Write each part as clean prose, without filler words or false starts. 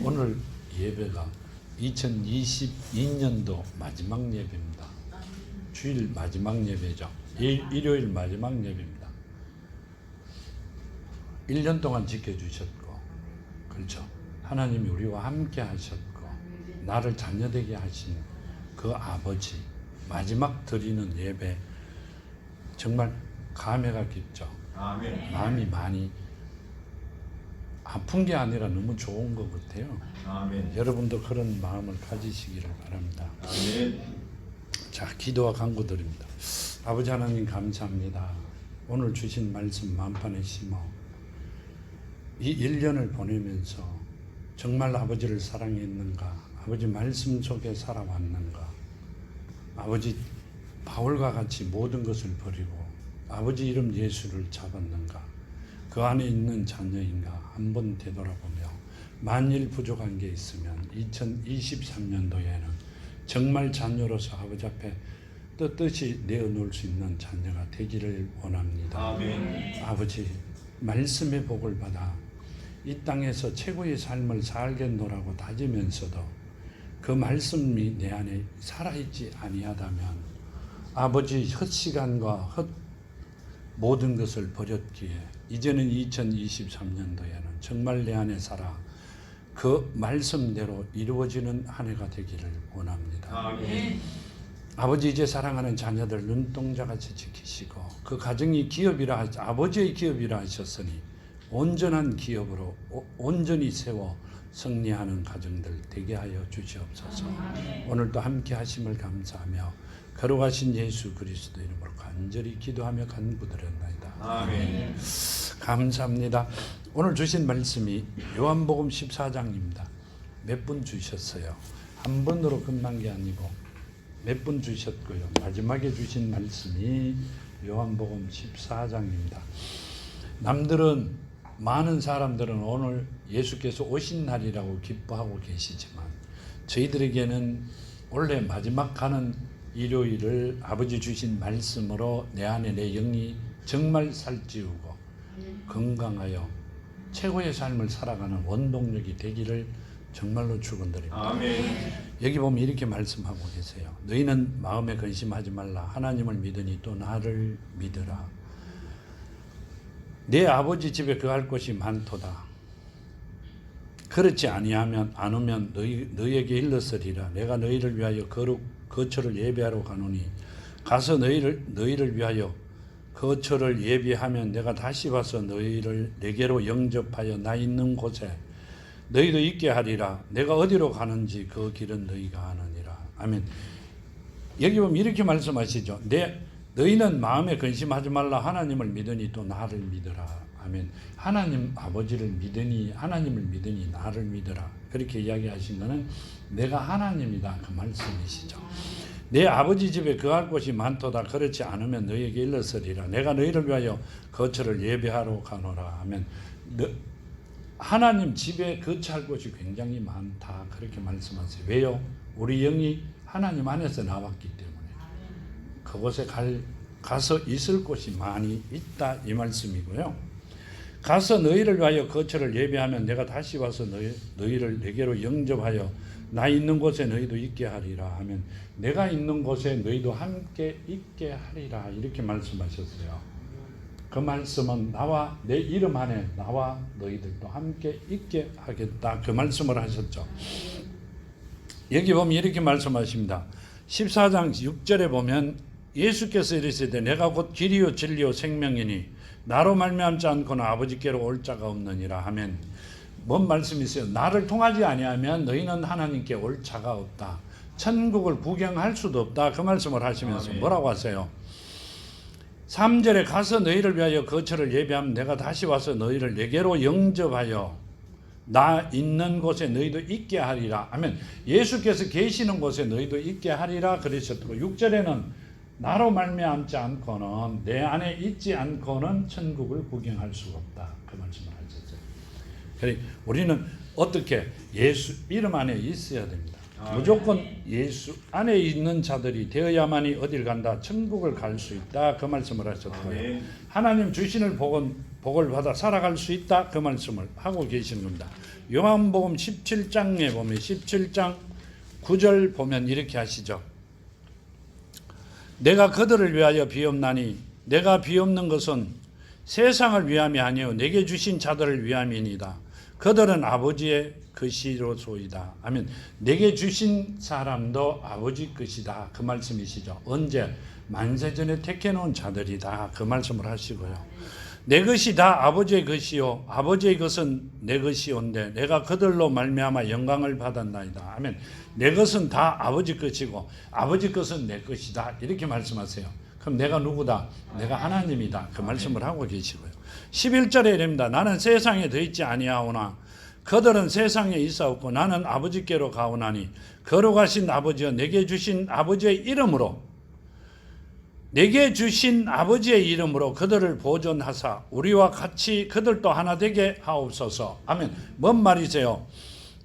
오늘 예배가 2022년도 마지막 예배입니다. 주일 마지막 예배죠. 일요일 마지막 예배입니다. 1년 동안 지켜주셨고, 그렇죠. 하나님이 우리와 함께 하셨고, 나를 자녀되게 하신 그 아버지, 마지막 드리는 예배, 정말 감회가 깊죠. 아멘. 마음이 많이 아픈 게 아니라 너무 좋은 것 같아요. 아멘. 여러분도 그런 마음을 가지시기를 바랍니다. 아멘. 자, 기도와 간구드립니다. 아버지 하나님 감사합니다. 오늘 주신 말씀 만판에 심어 이 1년을 보내면서 정말 아버지를 사랑했는가, 아버지 말씀 속에 살아왔는가, 아버지 바울과 같이 모든 것을 버리고 아버지 이름 예수를 잡았는가, 그 안에 있는 자녀인가 한번 되돌아보며 만일 부족한 게 있으면 2023년도에는 정말 자녀로서 아버지 앞에 떳떳이 내어놓을 수 있는 자녀가 되기를 원합니다. 아멘. 아버지 말씀의 복을 받아 이 땅에서 최고의 삶을 살겠노라고 다지면서도 그 말씀이 내 안에 살아있지 아니하다면 아버지 헛시간과 모든 것을 버렸기에 이제는 2023년도에는 정말 내 안에 살아 그 말씀대로 이루어지는 한 해가 되기를 원합니다. 아멘. 아버지 이제 사랑하는 자녀들 눈동자같이 지키시고 그 가정이 기업이라 아버지의 기업이라 하셨으니 온전한 기업으로 온전히 세워 승리하는 가정들 되게 하여 주시옵소서. 오늘도 함께 하심을 감사하며 거룩하신 예수 그리스도 이름으로 간절히 기도하며 간구드렸나이다. 아멘. 감사합니다. 오늘 주신 말씀이 요한복음 14장입니다. 몇 분 주셨어요? 한 번으로 끝난 게 아니고 몇 분 주셨고요. 마지막에 주신 말씀이 요한복음 14장입니다. 남들은 많은 사람들은 오늘 예수께서 오신 날이라고 기뻐하고 계시지만 저희들에게는 원래 마지막 가는 일요일을 아버지 주신 말씀으로 내 안에 내 영이 정말 살찌우고 건강하여 최고의 삶을 살아가는 원동력이 되기를 정말로 축원드립니다. 아멘. 여기 보면 이렇게 말씀하고 계세요. 너희는 마음에 근심하지 말라. 하나님을 믿으니 또 나를 믿으라. 내 아버지 집에 거할 곳이 많도다. 그렇지 않으면 너희에게 일렀으리라. 내가 너희를 위하여 거처를 예비하러 가노니 가서 너희를 위하여 거처를 예비하면 내가 다시 와서 너희를 내게로 영접하여 나 있는 곳에 너희도 있게 하리라. 내가 어디로 가는지 그 길은 너희가 아느니라. 아멘. 여기 보면 이렇게 말씀하시죠. 너희는 마음에 근심하지 말라. 하나님을 믿으니 또 나를 믿으라. 아멘. 하나님 아버지를 믿으니 하나님을 믿으니 나를 믿으라. 그렇게 이야기하신 것은 내가 하나님이다 그 말씀이시죠. 내 아버지 집에 거할 곳이 많도다. 그렇지 않으면 너희에게 일렀으리라. 내가 너희를 위하여 거처를 예배하러 가노라 하면 하나님 집에 거처할 곳이 굉장히 많다. 그렇게 말씀하세요. 왜요? 우리 영이 하나님 안에서 나왔기 때문에 그곳에 가서 있을 곳이 많이 있다 이 말씀이고요. 가서 너희를 위하여 거처를 예배하면 내가 다시 와서 너희를 내게로 영접하여 나 있는 곳에 너희도 있게 하리라 하면 내가 있는 곳에 너희도 함께 있게 하리라 이렇게 말씀하셨어요. 그 말씀은 나와 내 이름 안에 나와 너희들도 함께 있게 하겠다 그 말씀을 하셨죠. 여기 보면 이렇게 말씀하십니다. 14장 6절에 보면 예수께서 이르시되 내가 곧 길이요 진리요 생명이니 나로 말미암지 않고는 아버지께로 올 자가 없느니라 하면 뭔 말씀이세요? 나를 통하지 아니하면 너희는 하나님께 올 자가 없다. 천국을 구경할 수도 없다. 그 말씀을 하시면서 아멘. 뭐라고 하세요? 3절에 가서 너희를 위하여 거처를 예비하면 내가 다시 와서 너희를 내게로 영접하여 나 있는 곳에 너희도 있게 하리라 하면 예수께서 계시는 곳에 너희도 있게 하리라 그러셨고 6절에는 나로 말미암지 않고는 내 안에 있지 않고는 천국을 구경할 수가 없다. 그 말씀을 하셨어요. 그래 우리는 어떻게 예수 이름 안에 있어야 됩니다. 무조건 예수 안에 있는 자들이 되어야만이 어딜 간다? 천국을 갈 수 있다. 그 말씀을 하셨고요. 하나님 주시는 복은 복을 받아 살아갈 수 있다. 그 말씀을 하고 계시는 겁니다. 요한복음 17장에 보면 17장 9절 보면 이렇게 하시죠. 내가 그들을 위하여 비옵나니 내가 비옵는 것은 세상을 위함이 아니요 내게 주신 자들을 위함이니이다. 그들은 아버지의 것이로소이다. 아멘. 내게 주신 사람도 아버지 것이다. 그 말씀이시죠. 언제? 만세전에 택해놓은 자들이다. 그 말씀을 하시고요. 내 것이 다 아버지의 것이요 아버지의 것은 내 것이온데 내가 그들로 말미암아 영광을 받았나이다. 아멘. 내 것은 다 아버지 것이고 아버지 것은 내 것이다. 이렇게 말씀하세요. 그럼 내가 누구다? 내가 하나님이다. 그 말씀을 하고 계시고요. 11절에 이릅니다. 나는 세상에 더 있지 아니하오나 그들은 세상에 있사옵고 나는 아버지께로 가오나니 거룩하신 아버지여 내게 주신 아버지의 이름으로 그들을 보존하사 우리와 같이 그들도 하나 되게 하옵소서. 아멘. 뭔 말이세요?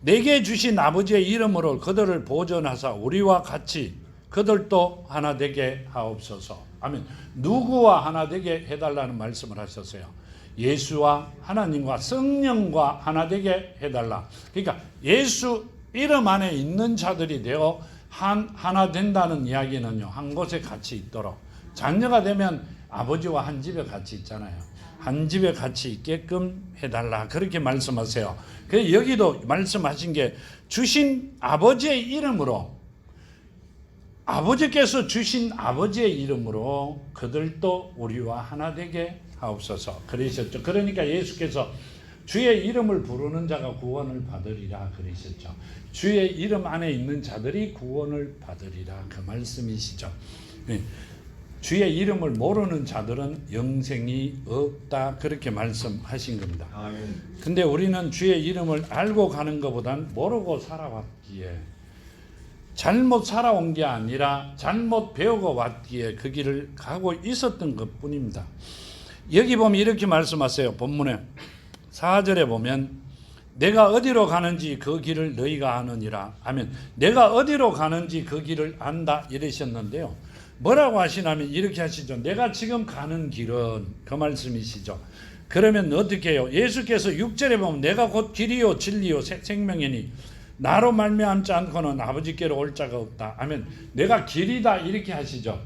내게 주신 아버지의 이름으로 그들을 보존하사 우리와 같이 그들도 하나 되게 하옵소서. 아멘. 누구와 하나 되게 해달라는 말씀을 하셨어요. 예수와 하나님과 성령과 하나 되게 해달라. 그러니까 예수 이름 안에 있는 자들이 되어 하나 된다는 이야기는요. 한 곳에 같이 있도록. 자녀가 되면 아버지와 한 집에 같이 있잖아요. 한 집에 같이 있게끔 해달라. 그렇게 말씀하세요. 그래서 여기도 말씀하신 게 주신 아버지의 이름으로 아버지께서 주신 아버지의 이름으로 그들도 우리와 하나 되게 하옵소서. 그러셨죠. 그러니까 예수께서 주의 이름을 부르는 자가 구원을 받으리라 그러셨죠. 주의 이름 안에 있는 자들이 구원을 받으리라 그 말씀이시죠. 주의 이름을 모르는 자들은 영생이 없다 그렇게 말씀하신 겁니다. 아멘. 근데 우리는 주의 이름을 알고 가는 것보단 모르고 살아왔기에 잘못 살아온 게 아니라 잘못 배우고 왔기에 그 길을 가고 있었던 것뿐입니다. 여기 보면 이렇게 말씀하세요. 본문에 4절에 보면 내가 어디로 가는지 그 길을 너희가 아느니라. 아멘. 내가 어디로 가는지 그 길을 안다 이러셨는데요. 뭐라고 하시냐면 이렇게 하시죠. 내가 지금 가는 길은 그 말씀이시죠. 그러면 어떻게 해요? 예수께서 6절에 보면 내가 곧 길이요 진리요 생명이니 나로 말미암지 않고는 아버지께로 올 자가 없다. 아멘. 내가 길이다 이렇게 하시죠.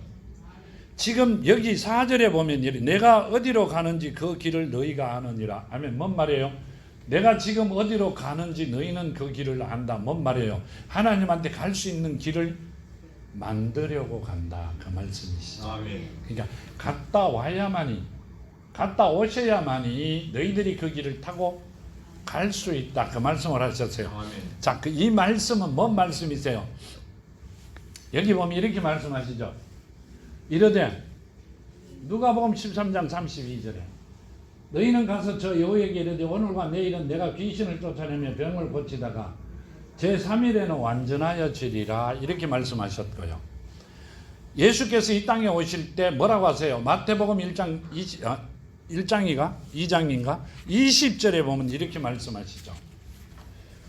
지금 여기 4절에 보면 내가 어디로 가는지 그 길을 너희가 아느니라. 아멘. 뭔 말이에요? 내가 지금 어디로 가는지 너희는 그 길을 안다. 뭔 말이에요? 하나님한테 갈 수 있는 길을 만들려고 간다. 그 말씀이시죠. 아멘. 그러니까 갔다 오셔야만이 너희들이 그 길을 타고 갈 수 있다. 그 말씀을 하셨어요. 아멘. 자, 이 말씀은 뭔 말씀이세요? 여기 보면 이렇게 말씀하시죠. 이르되 누가복음 13장 32절에 너희는 가서 저 여호에게 이르되 오늘과 내일은 내가 귀신을 쫓아내며 병을 고치다가 제3일에는 완전하여 지리라 이렇게 말씀하셨고요. 예수께서 이 땅에 오실 때 뭐라고 하세요? 마태복음 1장인가 20절에 보면 이렇게 말씀하시죠.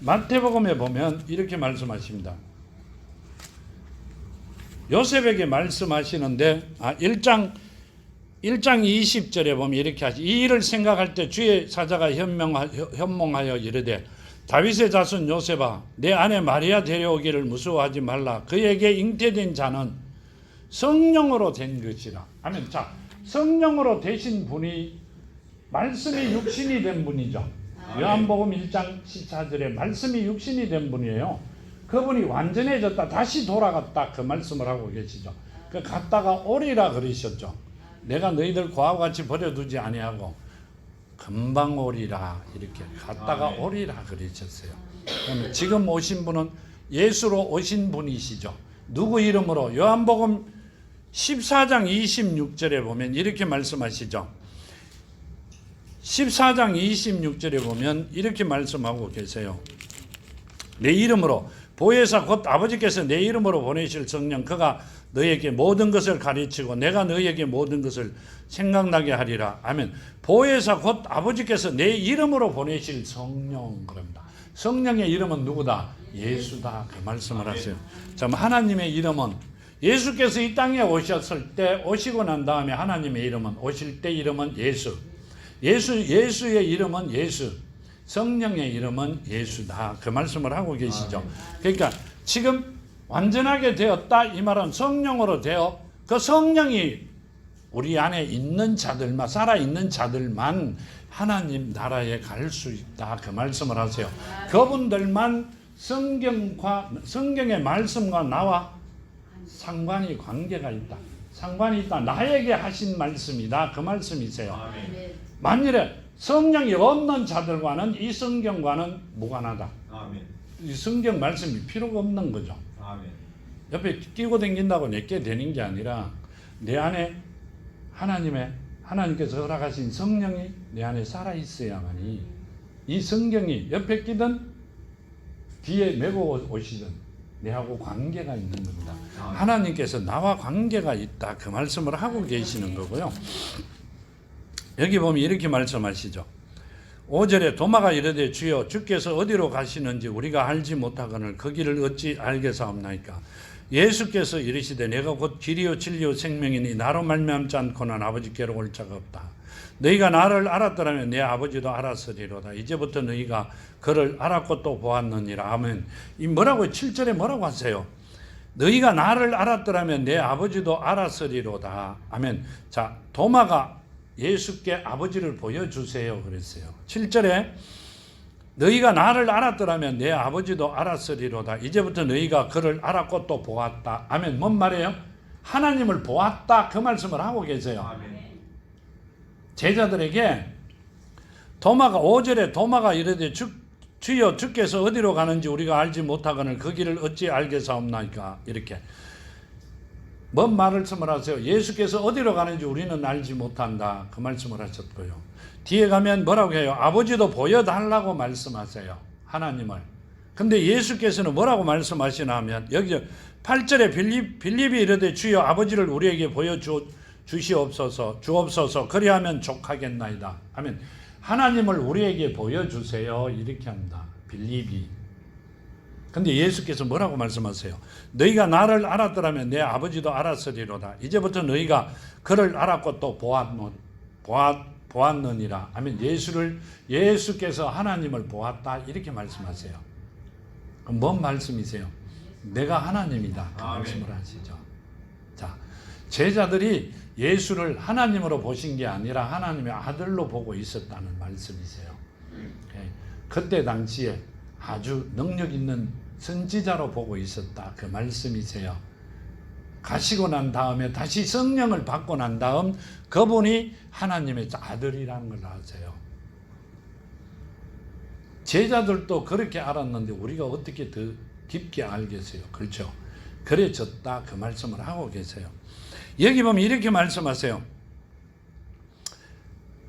마태복음에 보면 이렇게 말씀하십니다. 요셉에게 말씀하시는데 1장 20절에 보면 이렇게 하시. 이 일을 생각할 때 주의 사자가 현몽하여 이르되 다윗의 자손 요셉아 내 아내 마리아 데려오기를 무서워하지 말라. 그에게 잉태된 자는 성령으로 된 것이라. 아멘. 자, 성령으로 되신 분이 말씀이 육신이 된 분이죠. 요한복음 1장 14절에 말씀이 육신이 된 분이에요. 그분이 완전해졌다 다시 돌아갔다 그 말씀을 하고 계시죠. 그 갔다가 오리라 그러셨죠. 내가 너희들 고아와 같이 버려두지 아니하고 금방 오리라 이렇게 갔다가 오리라 그러셨어요. 그러면 지금 오신 분은 예수로 오신 분이시죠. 누구 이름으로? 요한복음 14장 26절에 보면 이렇게 말씀하시죠. 14장 26절에 보면 이렇게 말씀하고 계세요. 내 이름으로 보혜사 곧 아버지께서 내 이름으로 보내실 성령 그가 너에게 모든 것을 가르치고 내가 너에게 모든 것을 생각나게 하리라. 아멘. 보혜사 곧 아버지께서 내 이름으로 보내실 성령 그럽니다. 성령의 이름은 누구다? 예수다. 그 말씀을 하세요. 자, 하나님의 이름은 예수께서 이 땅에 오셨을 때 오시고 난 다음에 하나님의 이름은 오실 때 이름은 예수. 예수의 이름은 예수, 성령의 이름은 예수다. 그 말씀을 하고 계시죠. 그러니까 지금 완전하게 되었다 이 말은 성령으로 되어 그 성령이 우리 안에 있는 자들만, 살아있는 자들만 하나님 나라에 갈 수 있다. 그 말씀을 하세요. 그분들만 성경의 말씀과 나와 상관이 관계가 있다. 상관이 있다. 나에게 하신 말씀이다. 그 말씀이세요. 만일에 성령이 없는 자들과는 이 성경과는 무관하다. 이 성경 말씀이 필요가 없는 거죠. 옆에 끼고 다닌다고 내게 되는 게 아니라 내 안에 하나님께서 허락하신 성령이 내 안에 살아있어야만이 이 성경이 옆에 끼든 뒤에 메고 오시든 내하고 관계가 있는 겁니다. 하나님께서 나와 관계가 있다. 그 말씀을 하고 계시는 거고요. 여기 보면 이렇게 말씀하시죠. 5절에 도마가 이르되 주여 주께서 어디로 가시는지 우리가 알지 못하거늘 그 길을 어찌 알겠사옵나이까. 예수께서 이르시되 내가 곧 길이요 진리요 생명이니 나로 말미암지 않고는 아버지께로 올 자가 없다. 너희가 나를 알았더라면 내 아버지도 알았으리로다. 이제부터 너희가 그를 알았고 또 보았느니라. 아멘. 이 뭐라고 7절에 뭐라고 하세요? 너희가 나를 알았더라면 내 아버지도 알았으리로다. 아멘. 자, 도마가 예수께 아버지를 보여주세요 그랬어요. 7절에 너희가 나를 알았더라면 내 아버지도 알았으리로다. 이제부터 너희가 그를 알았고 또 보았다. 아멘. 뭔 말이에요? 하나님을 보았다. 그 말씀을 하고 계세요. 제자들에게 도마가 5절에 도마가 이르되 주여 주께서 어디로 가는지 우리가 알지 못하거늘 그 길을 어찌 알겠사옵나이까. 이렇게 뭔 말씀을 하세요? 예수께서 어디로 가는지 우리는 알지 못한다. 그 말씀을 하셨고요. 뒤에 가면 뭐라고 해요? 아버지도 보여달라고 말씀하세요. 하나님을. 근데 예수께서는 뭐라고 말씀하시나 하면 여기 8절에 빌립이 이르되 주여 아버지를 우리에게 주옵소서 그리하면 족하겠나이다. 하면 하나님을 우리에게 보여주세요. 이렇게 합니다. 빌립이. 근데 예수께서 뭐라고 말씀하세요? 너희가 나를 알았더라면 내 아버지도 알았으리로다. 이제부터 너희가 그를 알았고 또 보았느니라. 아멘. 예수께서 하나님을 보았다. 이렇게 말씀하세요. 그럼 뭔 말씀이세요? 내가 하나님이다. 그 말씀을 하시죠. 자, 제자들이 예수를 하나님으로 보신 게 아니라 하나님의 아들로 보고 있었다는 말씀이세요. 그때 당시에 아주 능력 있는 선지자로 보고 있었다. 그 말씀이세요. 가시고 난 다음에 다시 성령을 받고 난 다음 그분이 하나님의 아들이라는 걸 아세요. 제자들도 그렇게 알았는데 우리가 어떻게 더 깊게 알겠어요? 그렇죠? 그래졌다. 그 말씀을 하고 계세요. 여기 보면 이렇게 말씀하세요.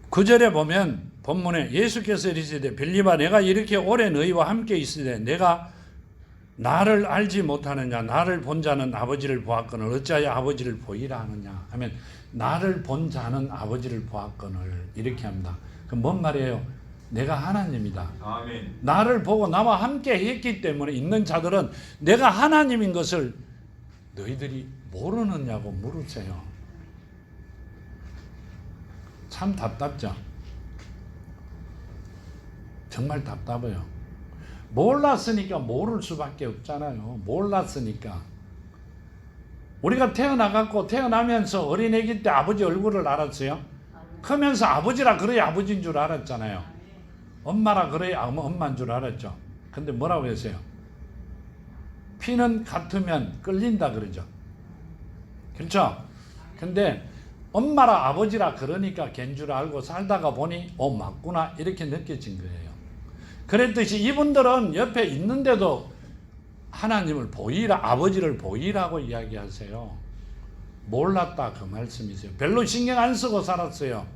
9절에 보면 본문에 예수께서 이르시되 빌립아 내가 이렇게 오래 너희와 함께 있으되 내가 나를 알지 못하느냐. 나를 본 자는 아버지를 보았거늘 어찌하여 아버지를 보이라 하느냐 하면 나를 본 자는 아버지를 보았거늘 이렇게 합니다. 그럼 뭔 말이에요? 내가 하나님이다. 아멘. 나를 보고 나와 함께 했기 때문에 있는 자들은 내가 하나님인 것을 너희들이 모르느냐고 물으세요. 참 답답죠? 정말 답답해요. 몰랐으니까 모를 수밖에 없잖아요. 몰랐으니까. 우리가 태어나면서 어린애기 때 아버지 얼굴을 알았어요. 크면서 아버지라 그래야 아버지인 줄 알았잖아요. 엄마라 그래야 엄마인 줄 알았죠. 근데 뭐라고 했어요? 피는 같으면 끌린다 그러죠. 그렇죠? 근데 엄마라 아버지라 그러니까 걘 줄 알고 살다가 보니 맞구나 이렇게 느껴진 거예요. 그랬듯이 이분들은 옆에 있는데도 하나님을 보이라, 아버지를 보이라고 이야기하세요. 몰랐다 그 말씀이세요. 별로 신경 안 쓰고 살았어요.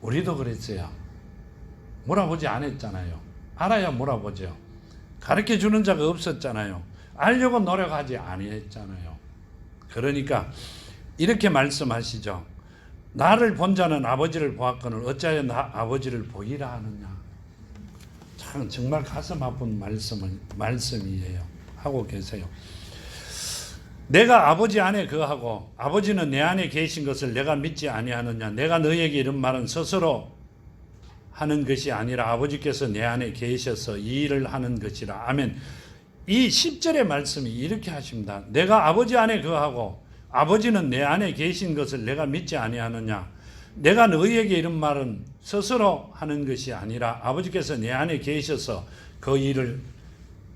우리도 그랬어요. 몰아보지 않았잖아요. 알아야 몰아보죠. 가르쳐 주는 자가 없었잖아요. 알려고 노력하지 아니했잖아요. 그러니까 이렇게 말씀하시죠. 나를 본 자는 아버지를 보았거늘 어찌하여 아버지를 보이라 하느냐. 참 정말 가슴 아픈 말씀이에요. 하고 계세요. 내가 아버지 안에 거하고 아버지는 내 안에 계신 것을 내가 믿지 아니하느냐. 내가 너희에게 이런 말은 스스로 하는 것이 아니라 아버지께서 내 안에 계셔서 이 일을 하는 것이라. 아멘. 이 10절의 말씀이 이렇게 하십니다. 내가 아버지 안에 거하고 아버지는 내 안에 계신 것을 내가 믿지 아니하느냐. 내가 너희에게 이런 말은 스스로 하는 것이 아니라 아버지께서 내 안에 계셔서 그 일을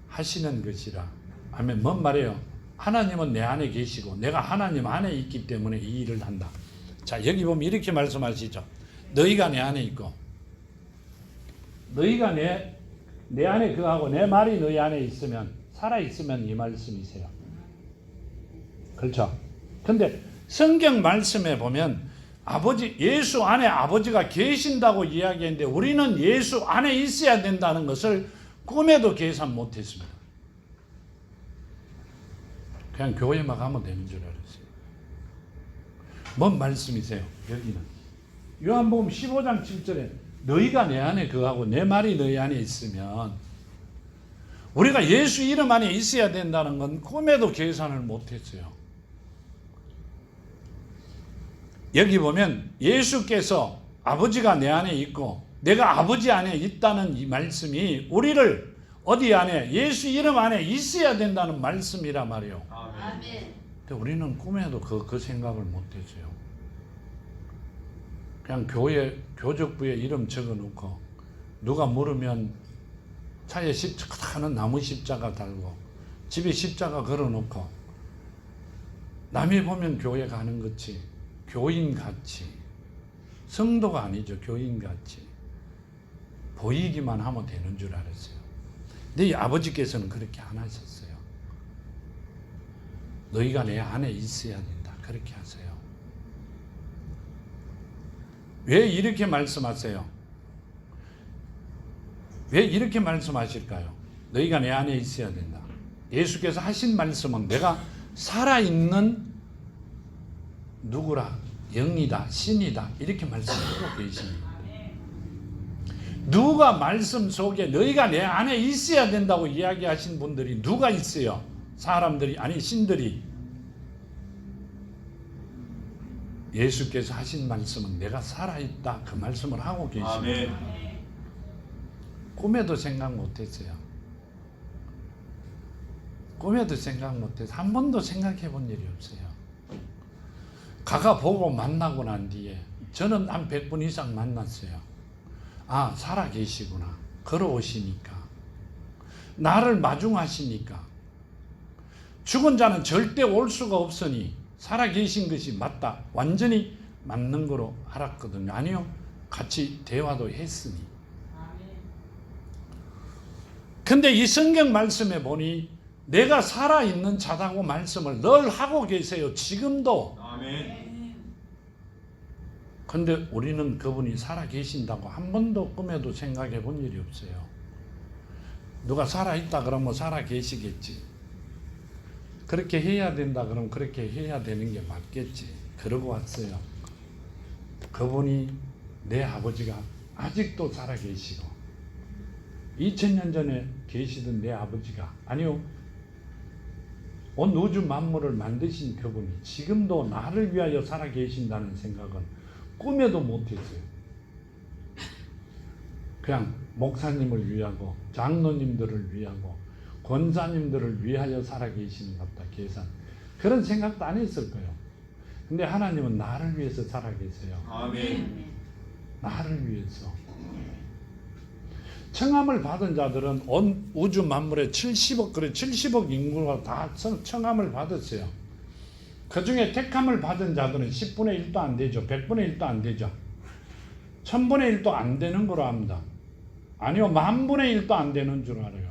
하시는 것이라. 아멘. 뭔 말이에요? 하나님은 내 안에 계시고 내가 하나님 안에 있기 때문에 이 일을 한다. 자, 여기 보면 이렇게 말씀하시죠. 너희가 내 안에 있고 너희가 내 안에 거하고 내 말이 너희 안에 있으면 살아있으면 이 말씀이세요. 그렇죠? 근데 성경 말씀에 보면 예수 안에 아버지가 계신다고 이야기했는데 우리는 예수 안에 있어야 된다는 것을 꿈에도 계산 못했습니다. 그냥 교회만 가면 되는 줄 알았어요. 뭔 말씀이세요? 여기는 요한복음 15장 7절에 너희가 내 안에 거하고 내 말이 너희 안에 있으면 우리가 예수 이름 안에 있어야 된다는 건 꿈에도 계산을 못했어요. 여기 보면 예수께서 아버지가 내 안에 있고 내가 아버지 안에 있다는 이 말씀이 우리를 어디 안에 예수 이름 안에 있어야 된다는 말씀이란 말이에요. 아멘. 근데 우리는 꿈에도 그 생각을 못했어요. 그냥 교적부에 이름 적어놓고 누가 물으면 차에 크다는 나무 십자가 달고 집에 십자가 걸어놓고 남이 보면 교회 가는 것이 교인같이 성도가 아니죠. 교인같이 보이기만 하면 되는 줄 알았어요. 근데 이 아버지께서는 그렇게 안 하셨어요. 너희가 내 안에 있어야 된다. 그렇게 하세요. 왜 이렇게 말씀하세요? 왜 이렇게 말씀하실까요? 너희가 내 안에 있어야 된다. 예수께서 하신 말씀은 내가 살아있는 누구라? 영이다, 신이다. 이렇게 말씀하고 계십니다. 누가 말씀 속에 너희가 내 안에 있어야 된다고 이야기하신 분들이 누가 있어요? 사람들이, 아니 신들이. 예수께서 하신 말씀은 내가 살아있다. 그 말씀을 하고 계십니다. 아멘. 꿈에도 생각 못했어요. 꿈에도 생각 못해서 한 번도 생각해 본 일이 없어요. 가가 보고 만나고 난 뒤에 저는 한 100분 이상 만났어요. 아, 살아 계시구나. 걸어오시니까. 나를 마중하시니까. 죽은 자는 절대 올 수가 없으니 살아 계신 것이 맞다. 완전히 맞는 거로 알았거든요. 아니요. 같이 대화도 했으니. 근데 이 성경 말씀에 보니 내가 살아있는 자다고 말씀을 늘 하고 계세요. 지금도. 아멘. 근데 우리는 그분이 살아 계신다고 한 번도 꿈에도 생각해 본 일이 없어요. 누가 살아있다 그러면 살아 계시겠지. 그렇게 해야 된다 그러면 그렇게 해야 되는 게 맞겠지. 그러고 왔어요. 그분이 내 아버지가 아직도 살아 계시고 2000년 전에 계시던 내 아버지가 아니요. 온 우주 만물을 만드신 그분이 지금도 나를 위하여 살아 계신다는 생각은 꿈에도 못했어요. 그냥 목사님을 위하고 장로님들을 위하고 권사님들을 위하여 살아 계시는 것 같다. 계산. 그런 생각도 안 했을 거예요. 근데 하나님은 나를 위해서 살아 계세요. 아멘. 나를 위해서. 청함을 받은 자들은 온 우주 만물의 70억 인구가 다 청함을 받았어요. 그 중에 택함을 받은 자들은 10분의 1도 안 되죠. 100분의 1도 안 되죠. 1000분의 1도 안 되는 거로 합니다. 아니요, 10,000분의 1도 안 되는 줄 알아요.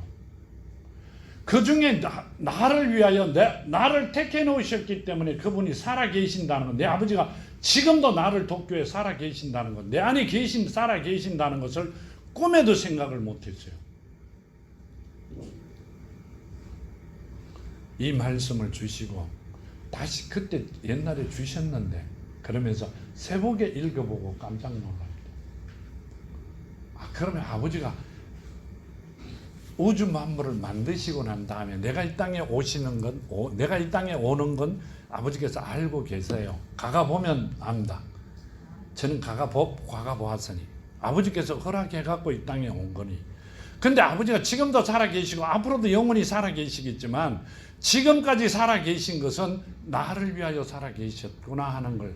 그 중에 나를 위하여 나를 택해 놓으셨기 때문에 그분이 살아 계신다는 것, 내 아버지가 지금도 나를 돕교에 살아 계신다는 것, 내 안에 살아 계신다는 것을 꿈에도 생각을 못했어요. 이 말씀을 주시고 다시 그때 옛날에 주셨는데 그러면서 새벽에 읽어보고 깜짝 놀랍니다. 아, 그러면 아버지가 우주 만물을 만드시고 난 다음에 내가 이 땅에 오시는 건 내가 이 땅에 오는 건 아버지께서 알고 계세요. 가가 보면 압니다. 저는 가가 보았으니 아버지께서 허락해 갖고 이 땅에 온 거니. 근데 아버지가 지금도 살아 계시고 앞으로도 영원히 살아 계시겠지만 지금까지 살아 계신 것은 나를 위하여 살아 계셨구나 하는 걸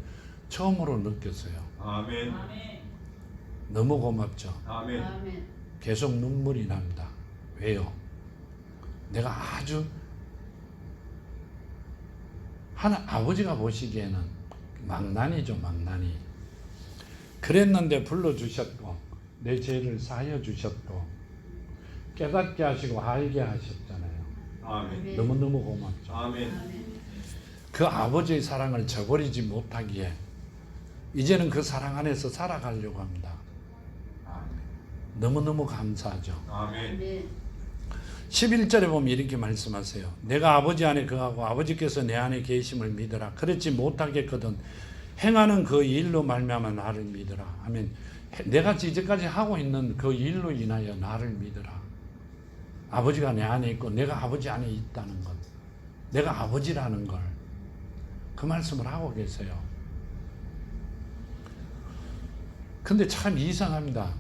처음으로 느꼈어요. 아멘. 너무 고맙죠. 아멘. 아멘. 계속 눈물이 납니다. 왜요? 내가 아주 아버지가 보시기에는 망나니죠, 망나니. 그랬는데 불러주셨고 내 죄를 사하여 주셨고 깨닫게 하시고 알게 하셨잖아요. 아멘. 너무너무 고맙죠. 아멘. 그 아버지의 사랑을 저버리지 못하기에 이제는 그 사랑 안에서 살아가려고 합니다. 너무너무 감사하죠. 아멘. 아멘. 11절에 보면 이렇게 말씀하세요. 내가 아버지 안에 거하고 아버지께서 내 안에 계심을 믿어라. 그렇지 못하겠거든 행하는 그 일로 말미암아 나를 믿어라. 아멘. 내가 이제까지 하고 있는 그 일로 인하여 나를 믿어라. 아버지가 내 안에 있고 내가 아버지 안에 있다는 것, 내가 아버지라는 걸 그 말씀을 하고 계세요. 근데 참 이상합니다.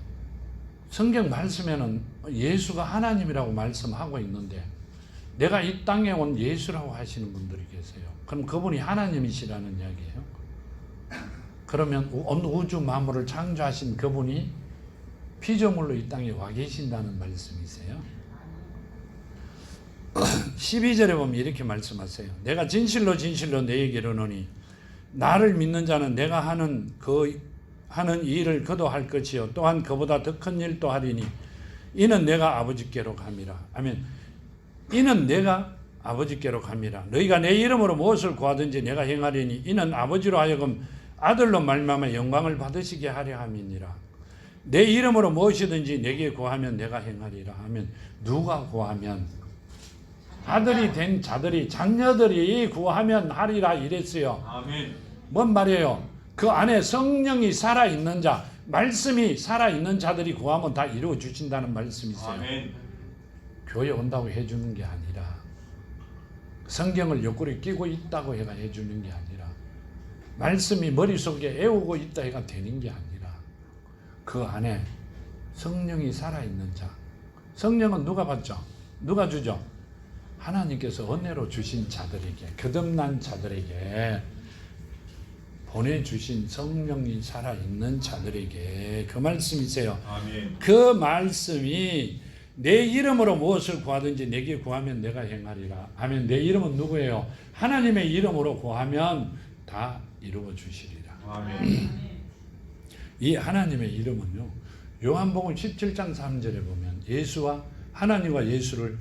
성경 말씀에는 예수가 하나님이라고 말씀하고 있는데 내가 이 땅에 온 예수라고 하시는 분들이 계세요. 그럼 그분이 하나님이시라는 이야기예요. 그러면 온 우주 만물을 창조하신 그분이 피조물로 이 땅에 와 계신다는 말씀이세요. 12절에 보면 이렇게 말씀하세요. 내가 진실로 진실로 너에게 이르노니 나를 믿는 자는 내가 하는 이 일을 그도 할 것이요 또한 그보다 더 큰 일도 하리니 이는 내가 아버지께로 감이라. 아멘. 이는 내가 아버지께로 감이라. 너희가 내 이름으로 무엇을 구하든지 내가 행하리니 이는 아버지로 하여금 아들로 말미암아 영광을 받으시게 하려 함이니라. 내 이름으로 무엇이든지 내게 구하면 내가 행하리라. 하면 누가 구하면 아들이 된 자들이 자녀들이 구하면 하리라 이랬어요. 아멘. 뭔 말이에요? 그 안에 성령이 살아있는 자, 말씀이 살아있는 자들이 구하면 다 이루어 주신다는 말씀이세요. 아멘. 교회 온다고 해주는 게 아니라 성경을 옆구리에 끼고 있다고 해가 해주는 게 아니라 말씀이 머릿속에 애우고 있다 해가 되는 게 아니라 그 안에 성령이 살아있는 자. 성령은 누가 받죠? 누가 주죠? 하나님께서 은혜로 주신 자들에게, 거듭난 자들에게 보내주신 성령이 살아있는 자들에게 그 말씀이세요. 아멘. 그 말씀이 내 이름으로 무엇을 구하든지 내게 구하면 내가 행하리라. 아멘. 내 이름은 누구예요? 하나님의 이름으로 구하면 다 이루어 주시리라. 아멘. 이 하나님의 이름은요, 요한복음 17장 3절에 보면 예수와 하나님과 예수를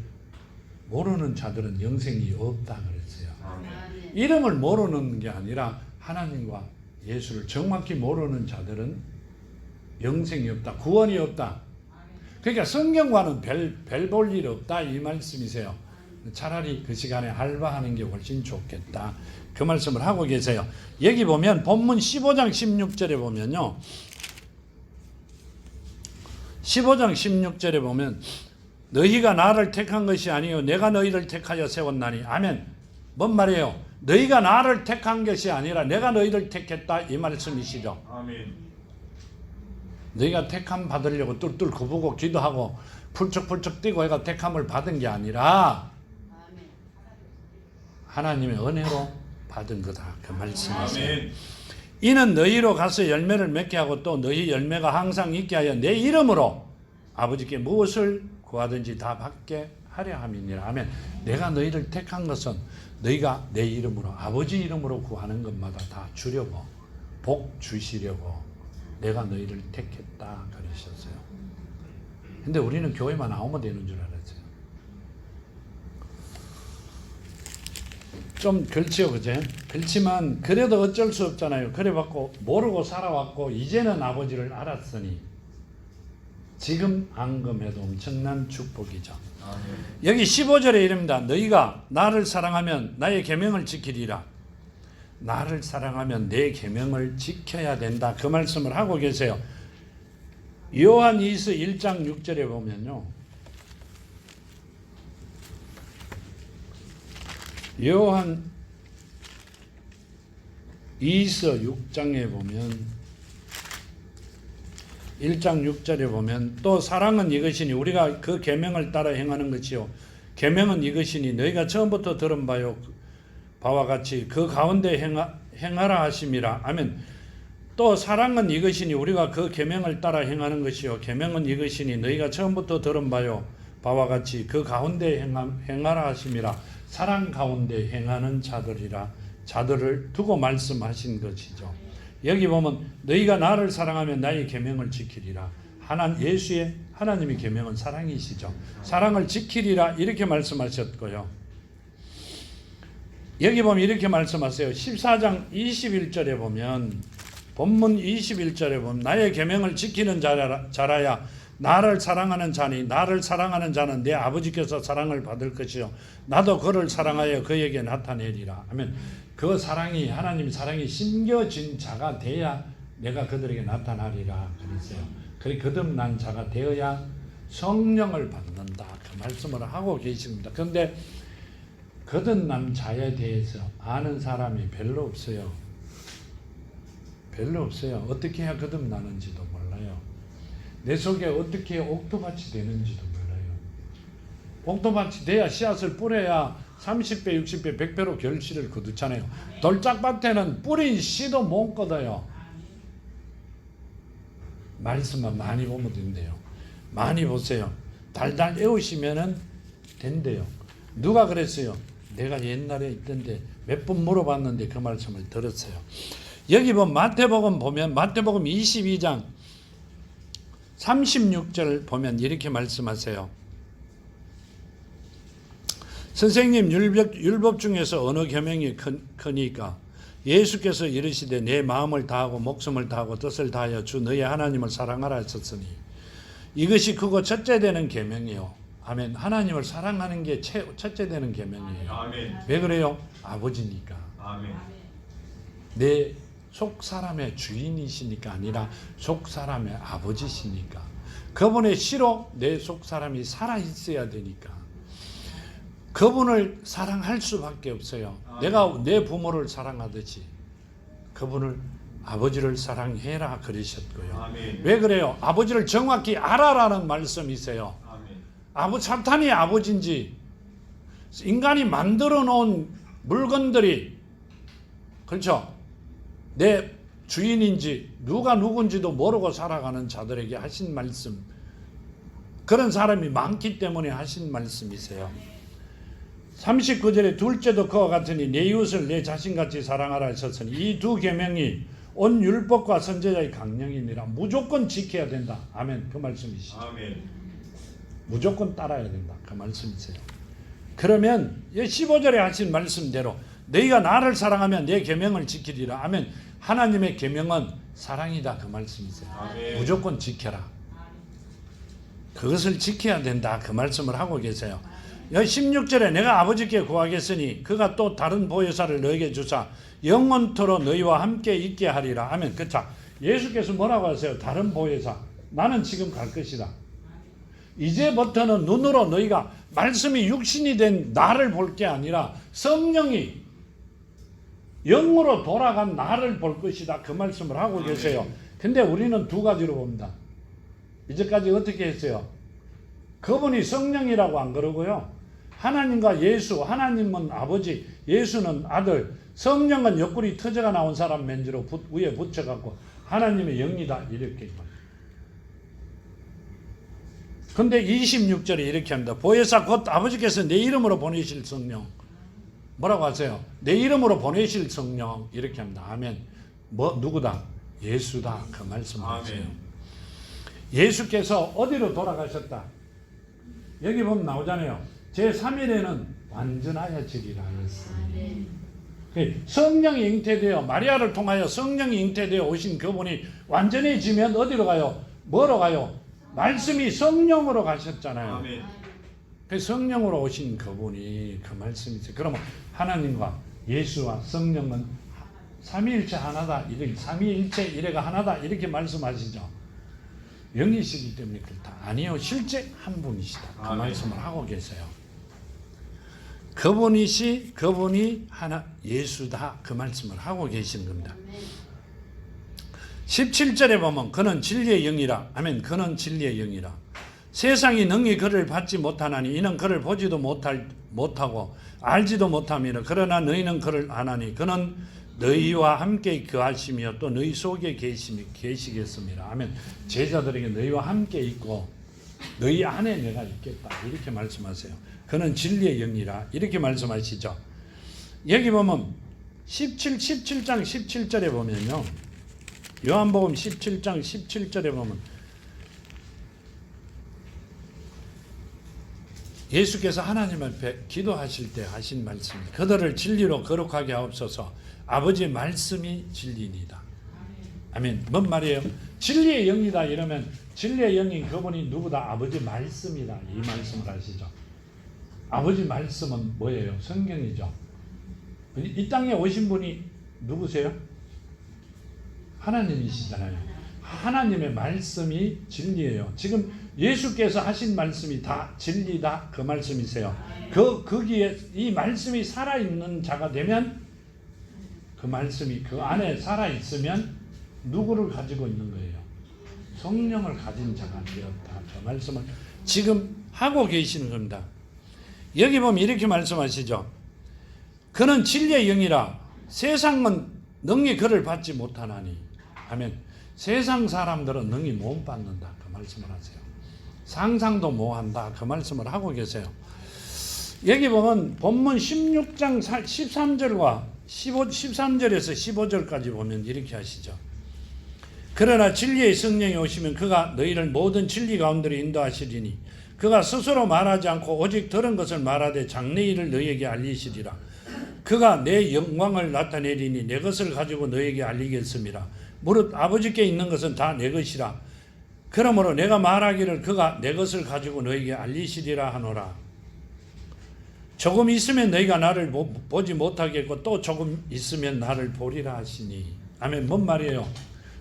모르는 자들은 영생이 없다 그랬어요. 아멘. 이름을 모르는 게 아니라 하나님과 예수를 정확히 모르는 자들은 영생이 없다, 구원이 없다. 그러니까 성경과는 별 볼 일 없다 이 말씀이세요. 차라리 그 시간에 알바하는 게 훨씬 좋겠다 그 말씀을 하고 계세요. 여기 보면 본문 15장 16절에 보면요, 15장 16절에 보면 너희가 나를 택한 것이 아니요 내가 너희를 택하여 세웠나니. 아멘. 뭔 말이에요? 너희가 나를 택한 것이 아니라 내가 너희를 택했다 이 말씀이시죠. 아멘. 너희가 택함 받으려고 뚫뚫 굽고 기도하고 풀쩍풀쩍 뛰고 해가 택함을 받은 게 아니라 아멘. 하나님의 은혜로 받은 거다 그 말씀이세요. 아멘. 이는 너희로 가서 열매를 맺게 하고 또 너희 열매가 항상 있게 하여 내 이름으로 아버지께 무엇을 구하든지 다 받게 하려 함이니라. 아멘. 내가 너희를 택한 것은 너희가 내 이름으로 아버지 이름으로 구하는 것마다 다 주려고 복 주시려고 내가 너희를 택했다 그러셨어요. 근데 우리는 교회만 나오면 되는 줄 알았어요. 좀 그렇죠, 그제? 그렇지만 그래도 어쩔 수 없잖아요. 그래갖고 모르고 살아왔고 이제는 아버지를 알았으니 지금 앙금해도 엄청난 축복이죠. 아멘. 여기 15절에 이릅니다. 너희가 나를 사랑하면 나의 계명을 지키리라. 나를 사랑하면 내 계명을 지켜야 된다 그 말씀을 하고 계세요. 요한 2서 1장 6절에 보면요, 요한 2서 6장에 보면 1장 6절에 보면 또 사랑은 이것이니 우리가 그 계명을 따라 행하는 것이요 계명은 이것이니 너희가 처음부터 들은 바와 같이 그 가운데 행하라 하심이라. 아멘. 또 사랑은 이것이니 우리가 그 계명을 따라 행하는 것이요 계명은 이것이니 너희가 처음부터 들은 바와 같이 그 가운데 행하라 하심이라. 사랑 가운데 행하는 자들을 두고 말씀하신 것이죠. 여기 보면 너희가 나를 사랑하면 나의 계명을 지키리라. 하나님의 계명은 사랑이시죠. 사랑을 지키리라 이렇게 말씀하셨고요. 여기 보면 이렇게 말씀하세요. 14장 21절에 보면 본문 21절에 보면 나의 계명을 지키는 자라야 나를 사랑하는 자니 나를 사랑하는 자는 내 아버지께서 사랑을 받을 것이요 나도 그를 사랑하여 그에게 나타내리라. 아멘. 그 사랑이 하나님 사랑이 심겨진 자가 돼야 내가 그들에게 나타나리라 그랬어요. 그래 거듭난 자가 되어야 성령을 받는다 그 말씀을 하고 계십니다. 그런데 거듭난 자에 대해서 아는 사람이 별로 없어요. 별로 없어요. 어떻게 해야 거듭나는지도 몰라요. 내 속에 어떻게 옥토밭이 되는지도 몰라요. 옥토밭이 돼야 씨앗을 뿌려야 30배, 60배, 100배로 결실을 거두잖아요. 돌짝밭에는 뿌린 씨도 못 거둬요. 말씀만 많이 보면 된대요. 많이 보세요. 달달 애우시면은 된대요. 누가 그랬어요? 내가 옛날에 있던데 몇 번 물어봤는데 그 말씀을 들었어요. 여기 보면 마태복음 22장 36절 보면 이렇게 말씀하세요. 선생님 율법 중에서 어느 계명이 크니까? 예수께서 이르시되 내 마음을 다하고 목숨을 다하고 뜻을 다하여 주 너희 하나님을 사랑하라 하셨으니 이것이 크고 첫째 되는 계명이요. 아멘. 하나님을 사랑하는 게 첫째 되는 계명이에요. 아멘. 왜 그래요? 아버지니까. 아멘. 내 속 사람의 주인이시니까 아니라 속 사람의 아버지시니까. 그분의 씨로 내 속 사람이 살아 있어야 되니까. 그분을 사랑할 수밖에 없어요. 내가 내 부모를 사랑하듯이 그분을 아버지를 사랑해라 그러셨고요. 아멘. 왜 그래요? 아버지를 정확히 알아라는 말씀이세요. 아멘. 사탄이 아버지인지 인간이 만들어 놓은 물건들이 그렇죠? 내 주인인지 누가 누군지도 모르고 살아가는 자들에게 하신 말씀, 그런 사람이 많기 때문에 하신 말씀이세요. 39절에 둘째도 그와 같으니 내 이웃을 내 자신같이 사랑하라 하셨으니 이 두 계명이 온 율법과 선지자의 강령이니라. 무조건 지켜야 된다. 아멘. 그 말씀이시죠. 아멘. 무조건 따라야 된다. 그 말씀이세요. 그러면 15절에 하신 말씀대로 너희가 나를 사랑하면 내 계명을 지키리라. 아멘. 하나님의 계명은 사랑이다. 그 말씀이세요. 아멘. 무조건 지켜라. 그것을 지켜야 된다. 그 말씀을 하고 계세요. 16절에 내가 아버지께 구하겠으니 그가 또 다른 보혜사를 너에게 주사 영원토록 너희와 함께 있게 하리라. 아멘. 그렇죠. 예수께서 뭐라고 하세요? 다른 보혜사. 나는 지금 갈 것이다. 이제부터는 눈으로 너희가 말씀이 육신이 된 나를 볼 게 아니라 성령이 영으로 돌아간 나를 볼 것이다. 그 말씀을 하고 계세요. 근데 우리는 두 가지로 봅니다. 이제까지 어떻게 했어요? 그분이 성령이라고 안 그러고요. 하나님과 예수, 하나님은 아버지, 예수는 아들, 성령은 옆구리 터져가 나온 사람 맨지로 위에 붙여갖고 하나님의 영이다. 이렇게. 근데 26절에 이렇게 합니다. 보혜사 곧 아버지께서 내 이름으로 보내실 성령. 뭐라고 하세요? 내 이름으로 보내실 성령. 이렇게 합니다. 아멘. 누구다? 예수다. 그 말씀을 하세요. 예수께서 어디로 돌아가셨다? 여기 보면 나오잖아요. 제3일에는 완전하여지리라 했습니다. 성령이 잉태되어 마리아를 통하여 성령이 잉태되어 오신 그분이 완전해지면 어디로 가요? 뭐로 가요? 말씀이 성령으로 가셨잖아요. 아멘. 그 성령으로 오신 그분이 그 말씀이세요. 그러면 하나님과 예수와 성령은 삼위일체 하나다. 삼위일체 이래가 하나다. 이렇게 말씀하시죠. 영이시기 때문에 그렇다. 아니요. 실제 한 분이시다. 그 말씀을 하고 계세요. 그분이 하나 예수다 그 말씀을 하고 계신 겁니다. 17절에 보면 그는 진리의 영이라. 아멘. 그는 진리의 영이라. 세상이 능히 그를 받지 못하나니 이는 그를 보지도 못하고 알지도 못함이라. 그러나 너희는 그를 아나니 그는 너희와 함께 거하시며 또 너희 속에 계시겠습니다. 아멘. 제자들에게 너희와 함께 있고 너희 안에 내가 있겠다 이렇게 말씀하세요. 그는 진리의 영이라 이렇게 말씀하시죠. 여기 보면 17장 17절에 보면요. 요한복음 17장 17절에 보면 예수께서 하나님 앞에 기도하실 때 하신 말씀이 그들을 진리로 거룩하게 하옵소서. 아버지의 말씀이 진리니이다. 아멘. 뭔 말이에요? 진리의 영이다 이러면 진리의 영인 그분이 누구다? 아버지 말씀이다 이 말씀을 하시죠. 아버지 말씀은 뭐예요? 성경이죠. 이 땅에 오신 분이 누구세요? 하나님이시잖아요. 하나님의 말씀이 진리예요. 지금 예수께서 하신 말씀이 다 진리다 그 말씀이세요. 거기에 이 말씀이 살아있는 자가 되면 그 말씀이 그 안에 살아있으면 누구를 가지고 있는 거예요? 성령을 가진 자가 되었다. 그 말씀을 지금 하고 계시는 겁니다. 여기 보면 이렇게 말씀하시죠. 그는 진리의 영이라 세상은 능히 그를 받지 못하나니. 아멘. 세상 사람들은 능히 못 받는다. 그 말씀을 하세요. 상상도 못 한다. 그 말씀을 하고 계세요. 여기 보면 본문 16장 13절과 13절에서 15절까지 보면 이렇게 하시죠. 그러나 진리의 성령이 오시면 그가 너희를 모든 진리 가운데로 인도하시리니 그가 스스로 말하지 않고 오직 들은 것을 말하되 장래일을 너희에게 알리시리라. 그가 내 영광을 나타내리니 내 것을 가지고 너희에게 알리겠습니다. 무릇 아버지께 있는 것은 다 내 것이라. 그러므로 내가 말하기를 그가 내 것을 가지고 너희에게 알리시리라 하노라. 조금 있으면 너희가 나를 보지 못하겠고 또 조금 있으면 나를 보리라 하시니. 아멘. 뭔 말이에요?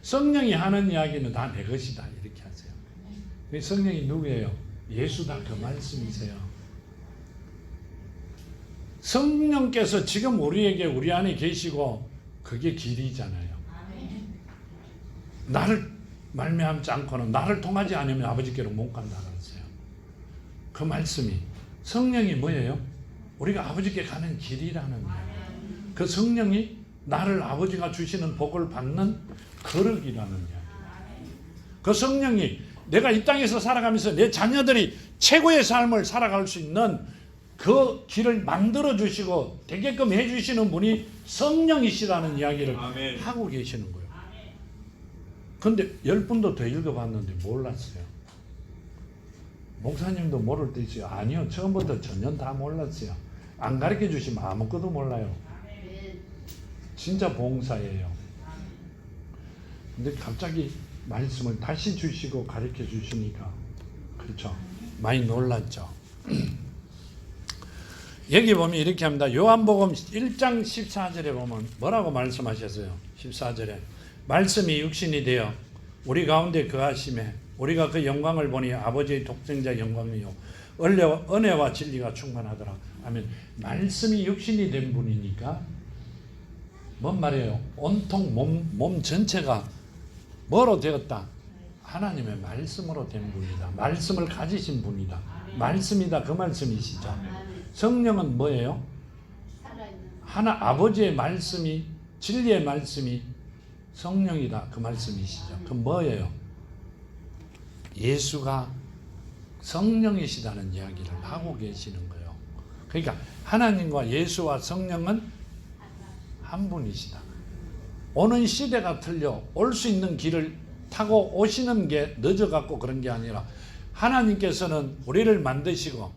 성령이 하는 이야기는 다 내 것이다 이렇게 하세요. 성령이 누구예요? 예수다 그 말씀이세요. 성령께서 지금 우리 안에 계시고 그게 길이잖아요. 나를 말미암지 않고는 나를 통하지 않으면 아버지께로 못 간다 그랬어요. 그 말씀이 성령이 뭐예요? 우리가 아버지께 가는 길이라는 거예요. 그 성령이 나를 아버지가 주시는 복을 받는 거룩이라는 이야기예요. 그 성령이 내가 이 땅에서 살아가면서 내 자녀들이 최고의 삶을 살아갈 수 있는 그 길을 만들어 주시고 되게끔 해 주시는 분이 성령이시라는 이야기를 아멘. 하고 계시는 거예요. 그런데 10분도 더 읽어봤는데 몰랐어요. 목사님도 모를 때 있어요. 아니요. 처음부터 전혀 다 몰랐어요. 안 가르쳐 주시면 아무것도 몰라요. 진짜 봉사예요. 근데 갑자기 말씀을 다시 주시고 가르쳐 주시니까 그렇죠. 많이 놀랐죠. 여기 보면 이렇게 합니다. 요한복음 1장 14절에 보면 뭐라고 말씀하셨어요? 14절에 말씀이 육신이 되어 우리 가운데 거하심에 우리가 그 영광을 보니 아버지의 독생자 영광이요 은혜와 진리가 충만하더라. 아멘. 말씀이 육신이 된 분이니까 뭔 말이에요? 온통 몸 전체가 뭐로 되었다? 하나님의 말씀으로 된 분이다. 말씀을 가지신 분이다. 말씀이다. 그 말씀이시죠. 성령은 뭐예요? 하나 아버지의 말씀이 진리의 말씀이 성령이다. 그 말씀이시죠. 그 뭐예요? 예수가 성령이시다는 이야기를 하고 계시는 거예요. 그러니까 하나님과 예수와 성령은 한 분이시다. 오는 시대가 틀려 올 수 있는 길을 타고 오시는 게 늦어갖고 그런 게 아니라 하나님께서는 우리를 만드시고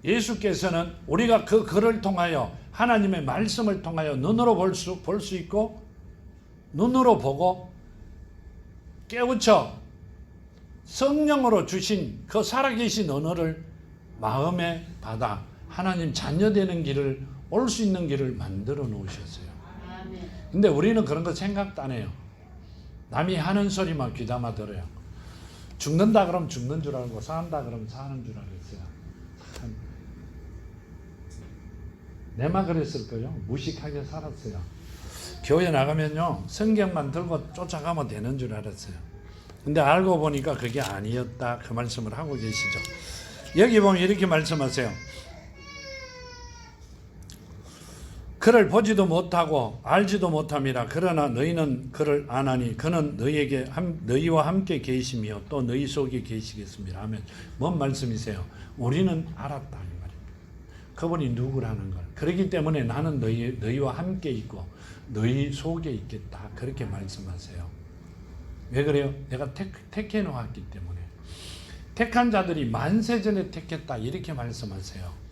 예수께서는 우리가 그 글을 통하여 하나님의 말씀을 통하여 눈으로 볼 수 있고 눈으로 보고 깨우쳐 성령으로 주신 그 살아계신 언어를 마음에 받아 하나님 자녀되는 길을 올 수 있는 길을 만들어 놓으셨어요. 근데 우리는 그런 거 생각도 안 해요. 남이 하는 소리만 귀담아 들어요. 죽는다 그러면 죽는 줄 알고 산다 그러면 사는 줄 알았어요. 내마 그랬을 거요. 무식하게 살았어요. 교회 나가면요 성경만 들고 쫓아가면 되는 줄 알았어요. 근데 알고 보니까 그게 아니었다, 그 말씀을 하고 계시죠. 여기 보면 이렇게 말씀하세요. 그를 보지도 못하고 알지도 못함이라. 그러나 너희는 그를 아나니 그는 너희와 함께 계시며 또 너희 속에 계시겠습니다 하면 뭔 말씀이세요? 우리는 알았다 이 말입니다. 그분이 누구라는 걸. 그렇기 때문에 나는 너희와 함께 있고 너희 속에 있겠다, 그렇게 말씀하세요. 왜 그래요? 내가 택해 놓았기 때문에. 택한 자들이 만세전에 택했다, 이렇게 말씀하세요.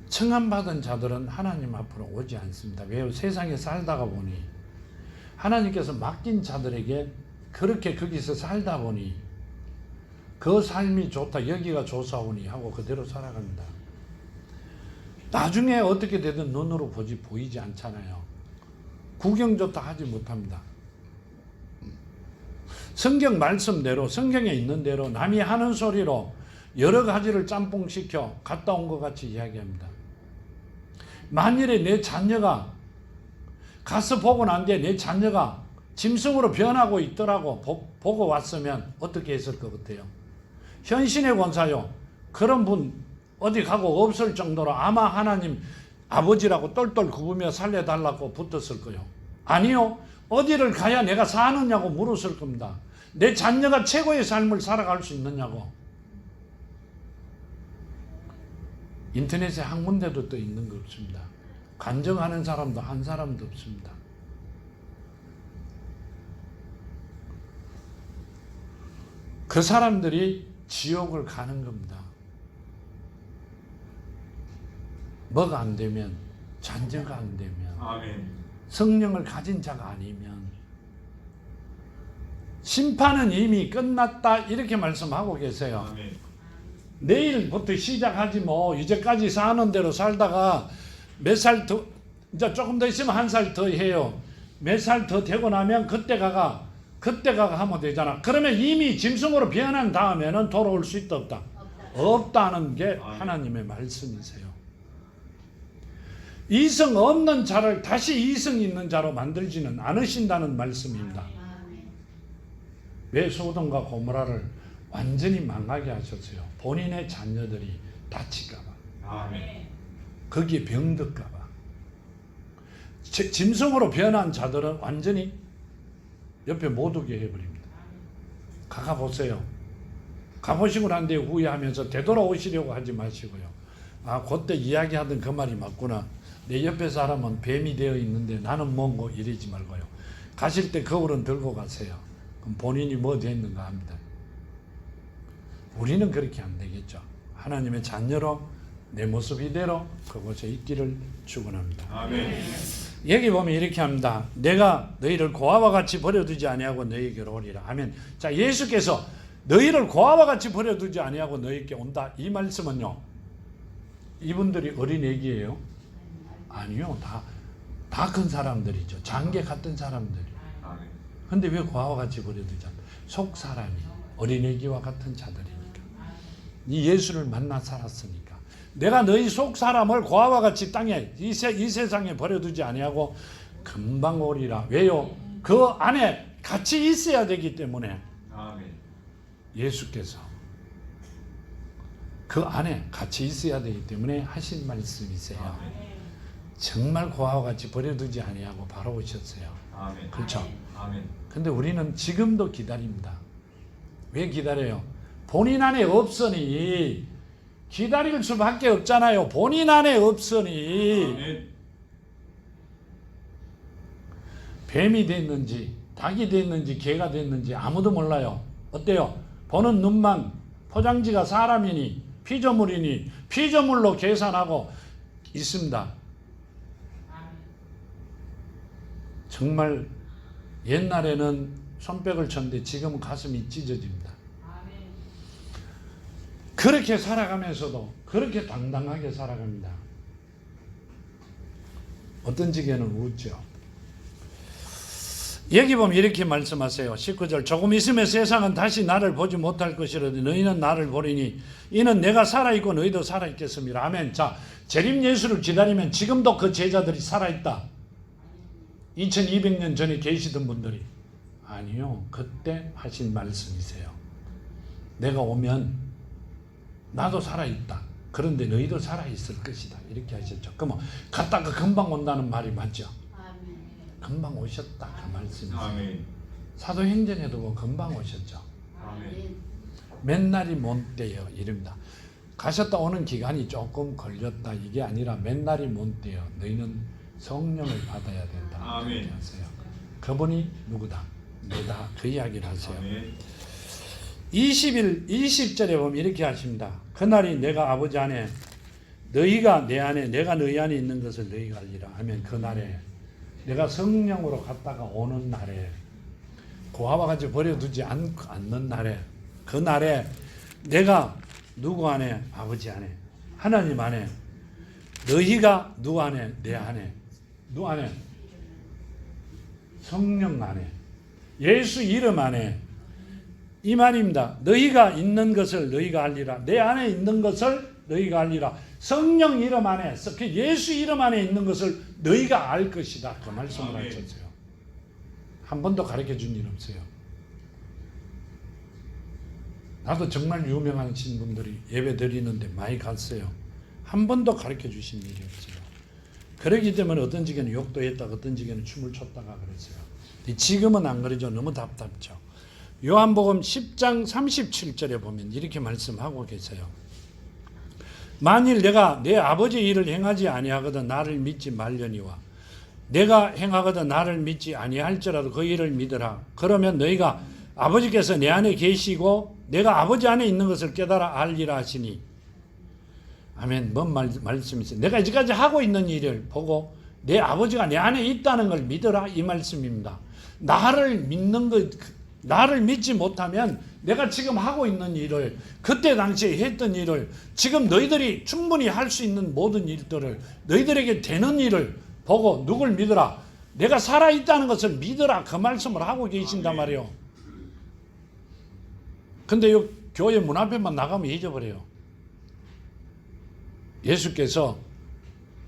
청함받은 자들은 하나님 앞으로 오지 않습니다. 왜요? 세상에 살다가 보니 하나님께서 맡긴 자들에게 그렇게 거기서 살다 보니 그 삶이 좋다, 여기가 좋사오니 하고 그대로 살아갑니다. 나중에 어떻게 되든 눈으로 보이지 않잖아요. 구경조차 하지 못합니다. 성경 말씀대로, 성경에 있는 대로 남이 하는 소리로 여러 가지를 짬뽕시켜 갔다 온 것 같이 이야기합니다. 만일에 내 자녀가 가서 보고 난 뒤에 내 자녀가 짐승으로 변하고 있더라고 보고 왔으면 어떻게 했을 것 같아요? 현신의 권사요, 그런 분 어디 가고 없을 정도로 아마 하나님 아버지라고 똘똘 굽으며 살려달라고 붙었을 거요. 아니요, 어디를 가야 내가 사느냐고 물었을 겁니다. 내 자녀가 최고의 삶을 살아갈 수 있느냐고. 인터넷에 한 군데도 또 있는 거 없습니다. 간증하는 사람도 한 사람도 없습니다. 그 사람들이 지옥을 가는 겁니다. 뭐가 안 되면, 자녀가 안 되면, 아멘. 성령을 가진 자가 아니면, 심판은 이미 끝났다, 이렇게 말씀하고 계세요. 아멘. 내일부터 시작하지 뭐. 이제까지 사는 대로 살다가 몇 살 더, 이제 조금 더 있으면 한 살 더 해요. 몇 살 더 되고 나면 그때 가가 하면 되잖아. 그러면 이미 짐승으로 변한 다음에는 돌아올 수 있다 없다? 없다는 게 하나님의 말씀이세요. 이성 없는 자를 다시 이성 있는 자로 만들지는 않으신다는 말씀입니다. 왜 소돔과 고모라를 완전히 망하게 하셨어요? 본인의 자녀들이 다칠까 봐. 아멘. 거기에 병들까 봐. 짐승으로 변한 자들은 완전히 옆에 못 오게 해버립니다. 가보세요. 가보시고 난 뒤에 후회하면서 되돌아오시려고 하지 마시고요. 아, 그때 이야기하던 그 말이 맞구나. 내 옆에 사람은 뱀이 되어 있는데 나는 뭔고, 이러지 말고요. 가실 때 거울은 들고 가세요. 그럼 본인이 뭐 됐는가 합니다. 우리는 그렇게 안 되겠죠. 하나님의 자녀로 내 모습 이대로 그곳에 있기를 축원합니다. 아멘. 여기 보면 이렇게 합니다. 내가 너희를 고아와 같이 버려두지 아니하고 너희에게로 오리라. 아멘. 자, 예수께서 너희를 고아와 같이 버려두지 아니하고 너희에게 온다. 이 말씀은요, 이분들이 어린애기예요? 아니요, 다 큰 사람들이죠. 장계 같은 사람들이. 아멘. 근데 왜 고아와 같이 버려두지 않나? 속 사람이 어린애기와 같은 자들이니까. 이 예수를 만나 살았으니까. 내가 너희 속 사람을 고아와 같이 땅에 이 세상에 버려두지 아니하고 금방 오리라. 왜요? 그 안에 같이 있어야 되기 때문에. 아멘. 예수께서 그 안에 같이 있어야 되기 때문에 하신 말씀이세요. 아멘. 정말 고아와 같이 버려두지 아니하고 바로 오셨어요. 아멘. 그렇죠? 아멘. 근데 우리는 지금도 기다립니다. 왜 기다려요? 본인 안에 없으니 기다릴 수밖에 없잖아요. 본인 안에 없으니. 아멘. 뱀이 됐는지 닭이 됐는지 개가 됐는지 아무도 몰라요. 어때요? 보는 눈만 포장지가 사람이니 피조물이니 피조물로 계산하고 있습니다. 정말 옛날에는 손뼉을 쳤는데 지금은 가슴이 찢어집니다. 그렇게 살아가면서도 그렇게 당당하게 살아갑니다. 어떤 지게는 웃죠. 여기 보면 이렇게 말씀하세요. 19절 조금 있으면 세상은 다시 나를 보지 못할 것이라도 너희는 나를 보리니 이는 내가 살아있고 너희도 살아있겠습니다. 아멘. 자, 재림 예수를 기다리면 지금도 그 제자들이 살아있다. 2200년 전에 계시던 분들이 아니요. 그때 하신 말씀이세요. 내가 오면 나도 살아있다. 그런데 너희도 살아있을 것이다. 이렇게 하셨죠. 그러면 갔다가 금방 온다는 말이 맞죠? 아멘. 금방 오셨다. 그 말씀이세요. 아멘. 사도행전에도 보면 금방 오셨죠. 아멘. 몇 날이 못 돼요. 이릅니다. 가셨다 오는 기간이 조금 걸렸다. 이게 아니라 몇 날이 못 돼요. 너희는 성령을 받아야 된다. 아멘. 이렇게 하세요. 그분이 누구다? 내다. 그 이야기를 하세요. 아멘. 20절에 보면 이렇게 하십니다. 그날이 내가 아버지 안에 너희가 내 안에 내가 너희 안에 있는 것을 너희가 알리라 하면 그날에 내가 성령으로 갔다가 오는 날에 고아와 같이 버려두지 않는 날에 그 날에 내가 누구 안에 아버지 안에 하나님 안에 너희가 누구 안에 내 안에 누구 안에 성령 안에 예수 이름 안에 이 말입니다. 너희가 있는 것을 너희가 알리라. 내 안에 있는 것을 너희가 알리라. 성령 이름 안에, 그 예수 이름 안에 있는 것을 너희가 알 것이다. 그 말씀을 아멘. 하셨어요. 한 번도 가르쳐 준 일 없어요. 나도 정말 유명한 신분들이 예배 드리는데 많이 갔어요. 한 번도 가르쳐 주신 일이 없어요. 그러기 때문에 어떤 지게는 욕도 했다가 어떤 지게는 춤을 췄다가 그랬어요. 지금은 안 그러죠. 너무 답답죠. 요한복음 10장 37절에 보면 이렇게 말씀하고 계세요. 만일 내가 내 아버지의 일을 행하지 아니하거든 나를 믿지 말려니와 내가 행하거든 나를 믿지 아니할지라도 그 일을 믿으라. 그러면 너희가 아버지께서 내 안에 계시고 내가 아버지 안에 있는 것을 깨달아 알리라 하시니 아멘. 뭔 말씀이세요? 내가 이제까지 하고 있는 일을 보고 내 아버지가 내 안에 있다는 걸 믿으라 이 말씀입니다. 나를 믿는 것 나를 믿지 못하면 내가 지금 하고 있는 일을 그때 당시에 했던 일을 지금 너희들이 충분히 할 수 있는 모든 일들을 너희들에게 되는 일을 보고 누굴 믿으라? 내가 살아있다는 것을 믿으라 그 말씀을 하고 계신단 말이에요. 근데 이 교회 문 앞에만 나가면 잊어버려요. 예수께서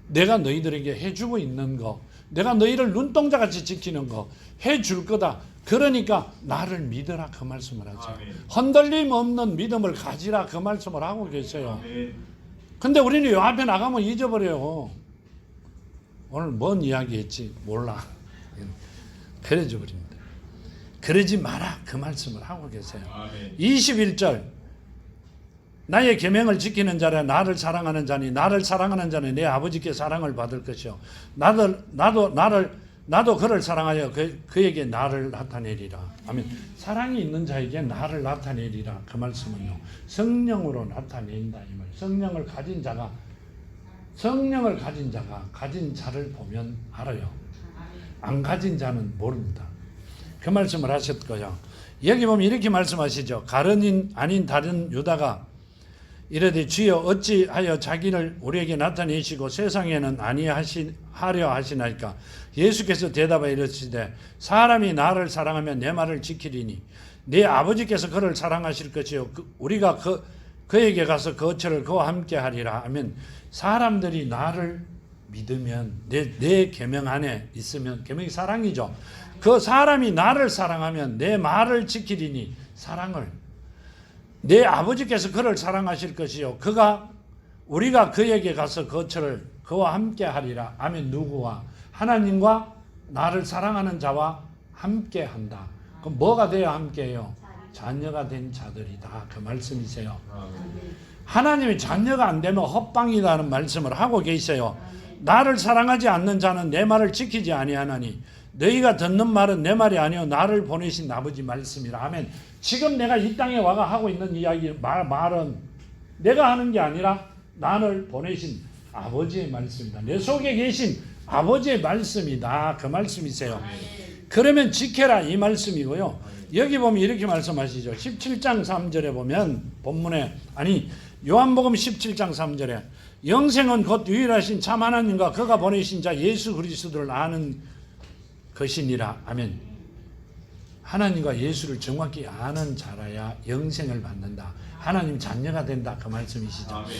내가 너희들에게 해주고 있는 거 내가 너희를 눈동자같이 지키는 거 해줄 거다. 그러니까 나를 믿으라 그 말씀을 하죠. 아멘. 흔들림 없는 믿음을 가지라 그 말씀을 하고 계세요. 아멘. 근데 우리는 요 앞에 나가면 잊어버려요. 오늘 뭔 이야기했지 몰라. 그래져 버립니다. 그러지 마라 그 말씀을 하고 계세요. 아멘. 21절 나의 계명을 지키는 자라 나를 사랑하는 자니 나를 사랑하는 자는 내 아버지께 사랑을 받을 것이요 나도 그를 사랑하여 그에게 나를 나타내리라. 아멘. 사랑이 있는 자에게 나를 나타내리라. 그 말씀은요. 성령으로 나타낸다 이 말. 성령을 가진 자가 가진 자를 보면 알아요. 안 가진 자는 모릅니다. 그 말씀을 하셨고요. 여기 보면 이렇게 말씀하시죠. 가룟인 아닌 다른 유다가 이르되 주여 어찌하여 자기를 우리에게 나타내시고 세상에는 아니하려 하시나이까. 예수께서 대답하여 이르시되 사람이 나를 사랑하면 내 말을 지키리니 내 아버지께서 그를 사랑하실 것이요 우리가 그에게 가서 그 어처를 그와 함께 하리라 하면 사람들이 나를 믿으면 내 계명 안에 있으면 계명이 사랑이죠. 그 사람이 나를 사랑하면 내 말을 지키리니 사랑을 내 아버지께서 그를 사랑하실 것이요 우리가 그에게 가서 그 어처를 그와 함께 하리라. 아멘. 누구와? 하나님과 나를 사랑하는 자와 함께 한다. 그럼 뭐가 돼야 함께해요? 자녀가 된 자들이다. 그 말씀이세요. 하나님의 자녀가 안 되면 헛방이라는 말씀을 하고 계세요. 나를 사랑하지 않는 자는 내 말을 지키지 아니하나니 너희가 듣는 말은 내 말이 아니요 나를 보내신 아버지 말씀이라. 아멘. 지금 내가 이 땅에 와가 하고 있는 이야기 말은 내가 하는 게 아니라 나를 보내신 아버지의 말씀이다. 내 속에 계신 아버지의 말씀이다. 그 말씀이세요. 그러면 지켜라 이 말씀이고요. 여기 보면 이렇게 말씀하시죠. 17장 3절에 보면 본문에 요한복음 17장 3절에 영생은 곧 유일하신 참 하나님과 그가 보내신 자 예수 그리스도를 아는 것이니라. 아멘. 하나님과 예수를 정확히 아는 자라야 영생을 받는다. 하나님 자녀가 된다. 그 말씀이시죠. 아멘.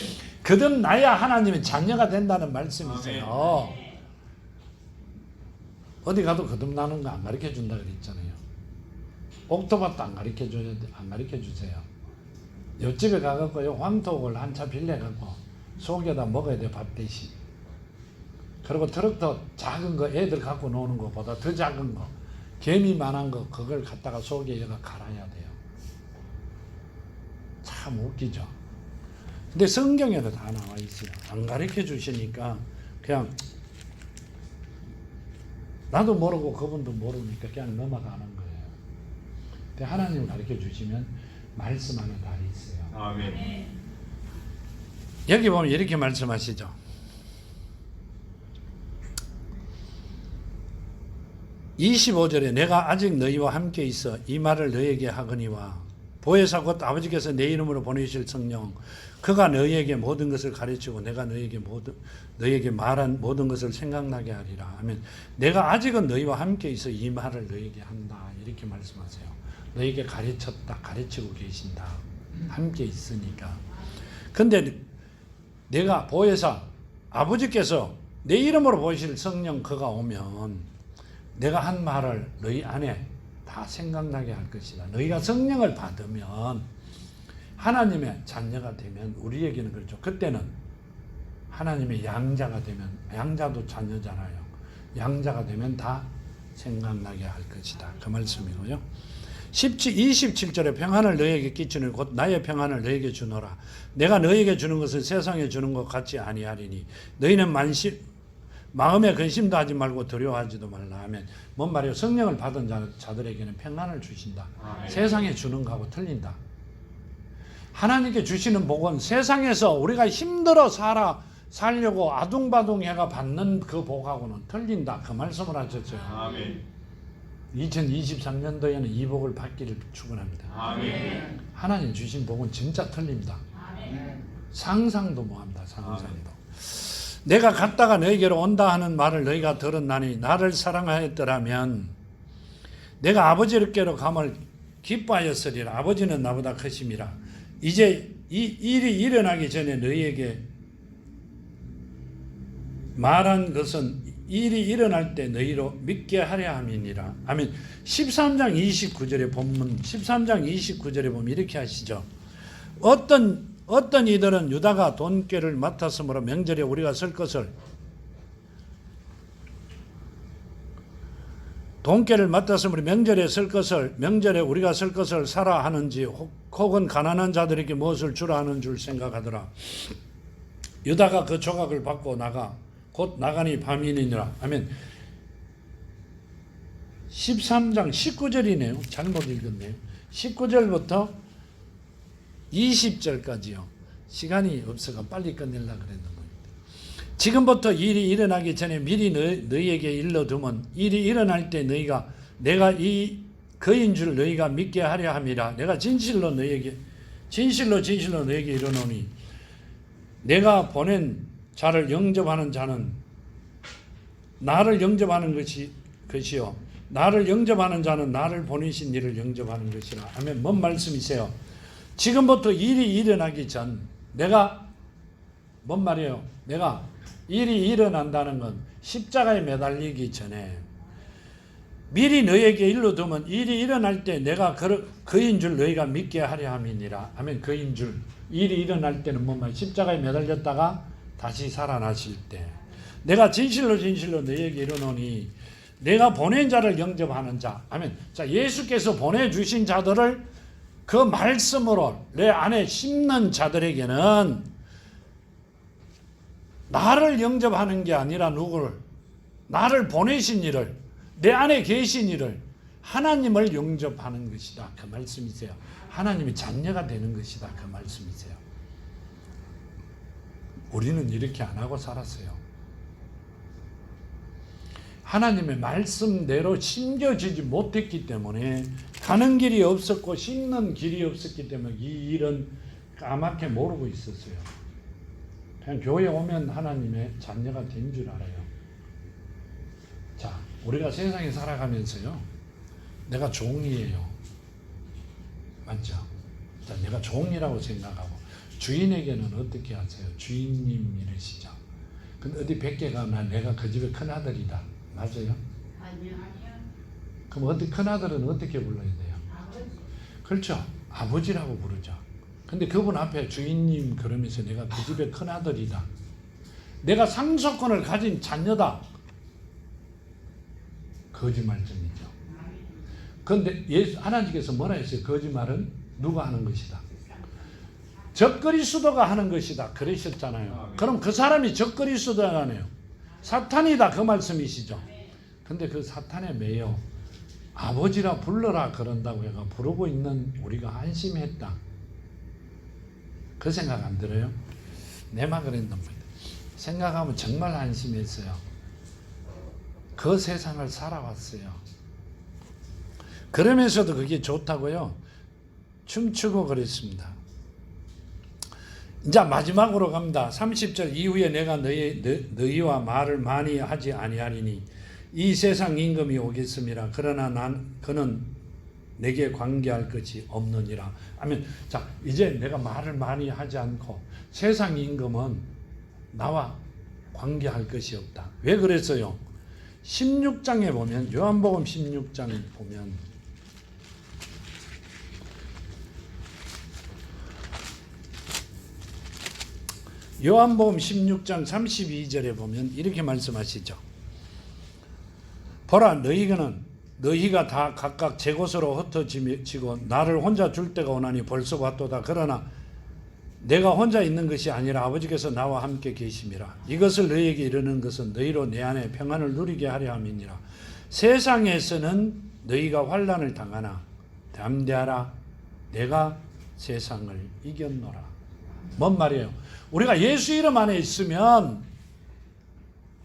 거듭나야 하나님의 자녀가 된다는 말씀이세요. 어디 가도 거듭나는 거 안 가르쳐 준다 그랬잖아요. 옥토밭도 안 가르쳐 주세요. 옆집에 가갖고요, 황토를 한 차 빌려갖고 속에다 먹어야 돼, 밥 대신. 그리고 트럭도 작은 거 애들 갖고 노는 것보다 더 작은 거, 개미만한 거, 그걸 갖다가 속에 얘가 갈아야 돼요. 참 웃기죠. 근데 성경에도 다 나와 있어요. 안 가르쳐 주시니까 그냥 나도 모르고 그분도 모르니까 그냥 넘어가는 거예요. 근데 하나님 가르쳐 주시면 말씀하는 날이 있어요. 아멘. 여기 보면 이렇게 말씀하시죠. 25절에 내가 아직 너희와 함께 있어 이 말을 너희에게 하거니와 보혜사 곧 아버지께서 내 이름으로 보내실 성령 그가 너희에게 모든 것을 가르치고 내가 너희에게 말한 모든 것을 생각나게 하리라. 아멘. 내가 아직은 너희와 함께 있어 이 말을 너희에게 한다. 이렇게 말씀하세요. 너희에게 가르쳤다. 가르치고 계신다. 함께 있으니까. 근데 내가 보혜사 아버지께서 내 이름으로 보이실 성령 그가 오면 내가 한 말을 너희 안에 다 생각나게 할 것이다. 너희가 성령을 받으면 하나님의 자녀가 되면 우리에게는 그렇죠. 그때는 하나님의 양자가 되면 양자도 자녀잖아요. 양자가 되면 다 생각나게 할 것이다. 그 말씀이고요. 27절에 평안을 너희에게 끼치는 곧 나의 평안을 너희에게 주노라. 내가 너희에게 주는 것은 세상에 주는 것 같지 아니하리니 너희는 마음에 근심도 하지 말고 두려워하지도 말라 하면 뭔 말이에요? 성령을 받은 자들에게는 평안을 주신다. 세상에 주는 거하고 틀린다. 하나님께 주시는 복은 세상에서 우리가 힘들어 살려고 아둥바둥해가 받는 그 복하고는 틀린다. 그 말씀을 하셨죠. 아멘. 2023년도에는 이 복을 받기를 축원합니다. 아멘. 하나님 주신 복은 진짜 틀립니다. 상상도 못합니다. 상상도. 내가 갔다가 너희에게로 온다 하는 말을 너희가 들었나니 나를 사랑하였더라면 내가 아버지께로 감을 기뻐하였으리라. 아버지는 나보다 크심이라. 이제 이 일이 일어나기 전에 너희에게 말한 것은 일이 일어날 때 너희로 믿게 하려 함이니라. 아멘. 13장 29절에 본문 13장 29절에 보면 이렇게 하시죠. 어떤 이들은 유다가 돈꾀를 맡았으므로 명절에 우리가 쓸 것을 돈꾀를 맡았으므로 명절에 우리가 쓸 것을 사라 하는지 혹은 가난한 자들에게 무엇을 주라 하는 줄 생각하더라. 유다가 그 조각을 받고 곧 나가니 밤이니라. 아멘. 13장 19절이네요. 잘못 읽었네요. 19절부터 20절까지요. 시간이 없어서 빨리 끝내려고 그랬는 겁니다. 지금부터 일이 일어나기 전에 미리 너희에게 일러두면 일이 일어날 때 내가 이 그인 줄 너희가 믿게 하려 함이라. 내가 진실로 너희에게 이르노니 내가 보낸 자를 영접하는 자는 나를 영접하는 것이요 나를 영접하는 자는 나를 보내신 이를 영접하는 것이라. 아멘. 뭔 말씀이세요? 지금부터 일이 일어나기 전 내가 뭔 말이에요? 내가 일이 일어난다는 건 십자가에 매달리기 전에 미리 너희에게 일러두면 일이 일어날 때 내가 그인 줄 너희가 믿게 하려 함이니라. 아멘. 그인 줄. 일이 일어날 때는 뭔 말이에요? 십자가에 매달렸다가 다시 살아나실 때 내가 진실로 너희에게 이르노니 내가 보낸 자를 영접하는 자. 아멘. 자, 예수께서 보내주신 자들을 그 말씀으로 내 안에 심는 자들에게는 나를 영접하는 게 아니라 누구를? 나를 보내신 이를, 내 안에 계신 이를, 하나님을 영접하는 것이다. 그 말씀이세요. 하나님의 자녀가 되는 것이다. 그 말씀이세요. 우리는 이렇게 안 하고 살았어요. 하나님의 말씀대로 심겨지지 못했기 때문에 가는 길이 없었고 씹는 길이 없었기 때문에 이 일은 까맣게 모르고 있었어요. 그냥 교회 오면 하나님의 자녀가 된 줄 알아요. 자, 우리가 세상에 살아가면서요. 내가 종이에요. 맞죠? 자, 내가 종이라고 생각하고 주인에게는 어떻게 하세요? 주인님 이러시죠. 근데 어디 밖에 가면 내가 그 집의 큰아들이다. 맞아요? 아니요. 그럼 큰아들은 어떻게 불러야 돼요? 아버지. 그렇죠. 아버지라고 부르죠. 근데 그분 앞에 주인님 그러면서 내가 그 집의 큰아들이다. 내가 상속권을 가진 자녀다. 거짓말쟁이죠. 그런데 하나님께서 뭐라 했어요? 거짓말은 누가 하는 것이다? 적그리스도가 하는 것이다. 그러셨잖아요. 그럼 그 사람이 적그리스도가 아니에요. 사탄이다. 그 말씀이시죠. 근데 그 사탄에 매여 아버지라 불러라 그런다고 해가 부르고 있는 우리가 안심했다. 그 생각 안 들어요? 내만 그랬단 말이에요. 생각하면 정말 안심했어요. 그 세상을 살아왔어요. 그러면서도 그게 좋다고요. 춤추고 그랬습니다. 이제 마지막으로 갑니다. 30절 이후에 내가 너희와 말을 많이 하지 아니하리니 이 세상 임금이 오겠음이라. 그러나 그는 내게 관계할 것이 없느니라. 아멘. 자, 이제 내가 말을 많이 하지 않고 세상 임금은 나와 관계할 것이 없다. 왜 그랬어요? 16장에 보면, 요한복음 16장에 보면 요한복음 16장 32절에 보면 이렇게 말씀하시죠. 보라, 너희가 다 각각 제 곳으로 흩어지고 나를 혼자 줄 때가 오나니 벌써 왔도다. 그러나 내가 혼자 있는 것이 아니라 아버지께서 나와 함께 계심이라. 이것을 너희에게 이르는 것은 너희로 내 안에 평안을 누리게 하려 함이니라. 세상에서는 너희가 환난을 당하나 담대하라. 내가 세상을 이겼노라. 뭔 말이에요? 우리가 예수 이름 안에 있으면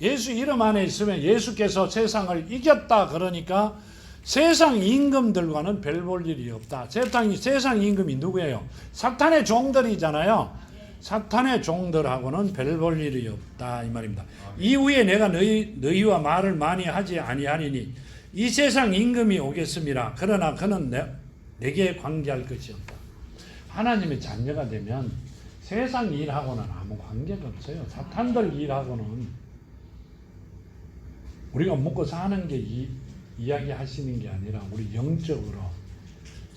예수께서 세상을 이겼다. 그러니까 세상 임금들과는 별 볼 일이 없다. 세상 임금이 누구예요? 사탄의 종들이잖아요. 사탄의 종들하고는 별 볼 일이 없다 이 말입니다. 이후에 내가 너희와 말을 많이 하지 아니하리니 이 세상 임금이 오겠음이라. 그러나 그는 내게 관계할 것이 없다. 하나님의 자녀가 되면 세상 일하고는 아무 관계가 없어요. 사탄들 일하고는 우리가 먹고 사는 게 이야기하시는 게 아니라 우리 영적으로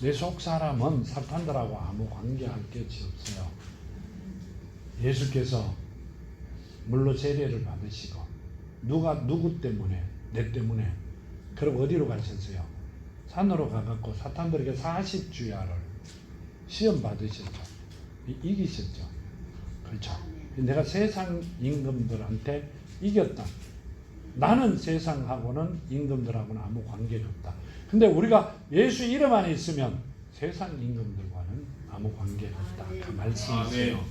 내 속 사람은 사탄들하고 아무 관계할 것이 없어요. 예수께서 물로 세례를 받으시고 누구 때문에? 내 때문에. 그리고 어디로 가셨어요? 산으로 가갖고 사탄들에게 40주야를 시험 받으셨죠. 이기셨죠. 그렇죠. 내가 세상 임금들한테 이겼다. 나는 세상하고는 임금들하고는 아무 관계가 없다. 근데 우리가 예수 이름 안에 있으면 세상 임금들과는 아무 관계가 없다. 그 말씀이세요.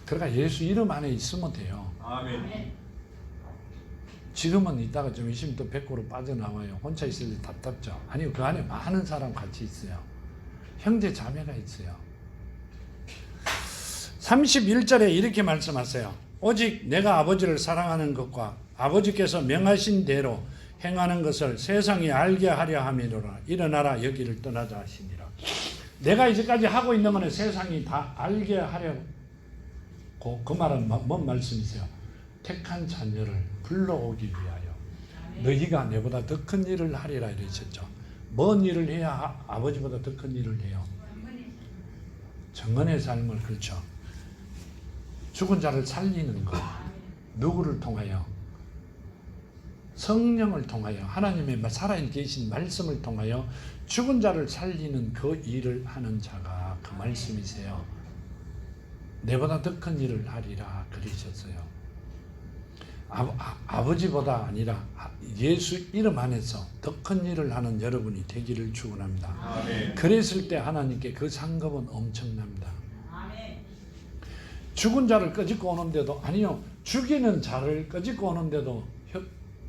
그러니까 예수 이름 안에 있으면 돼요. 아멘. 지금은 이따가 좀 있으면 또 밖으로 빠져나와요. 혼자 있을 때 답답죠. 아니요, 그 안에 많은 사람 같이 있어요. 형제 자매가 있어요. 31절에 이렇게 말씀하세요. 오직 내가 아버지를 사랑하는 것과 아버지께서 명하신 대로 행하는 것을 세상이 알게 하려 함이로라. 일어나라 여기를 떠나자 하시니라. 내가 이제까지 하고 있는 것은 세상이 다 알게 하려고. 그 말은 뭔 말씀이세요? 택한 자녀를 불러오기 위하여 너희가 내보다 더 큰 일을 하리라 이러셨죠. 뭔 일을 해야 아버지보다 더 큰 일을 해요? 정언의 삶을. 그렇죠. 죽은 자를 살리는 것. 누구를 통하여? 성령을 통하여, 하나님의 살아계신 말씀을 통하여 죽은 자를 살리는 그 일을 하는 자가 그 말씀이세요. 내보다 더 큰 일을 하리라 그러셨어요. 아버지보다 아니라 예수 이름 안에서 더 큰 일을 하는 여러분이 되기를 축원합니다. 아멘. 그랬을 때 하나님께 그 상급은 엄청납니다. 죽은 자를 끄집고 오는데도, 아니요, 죽이는 자를 끄집고 오는데도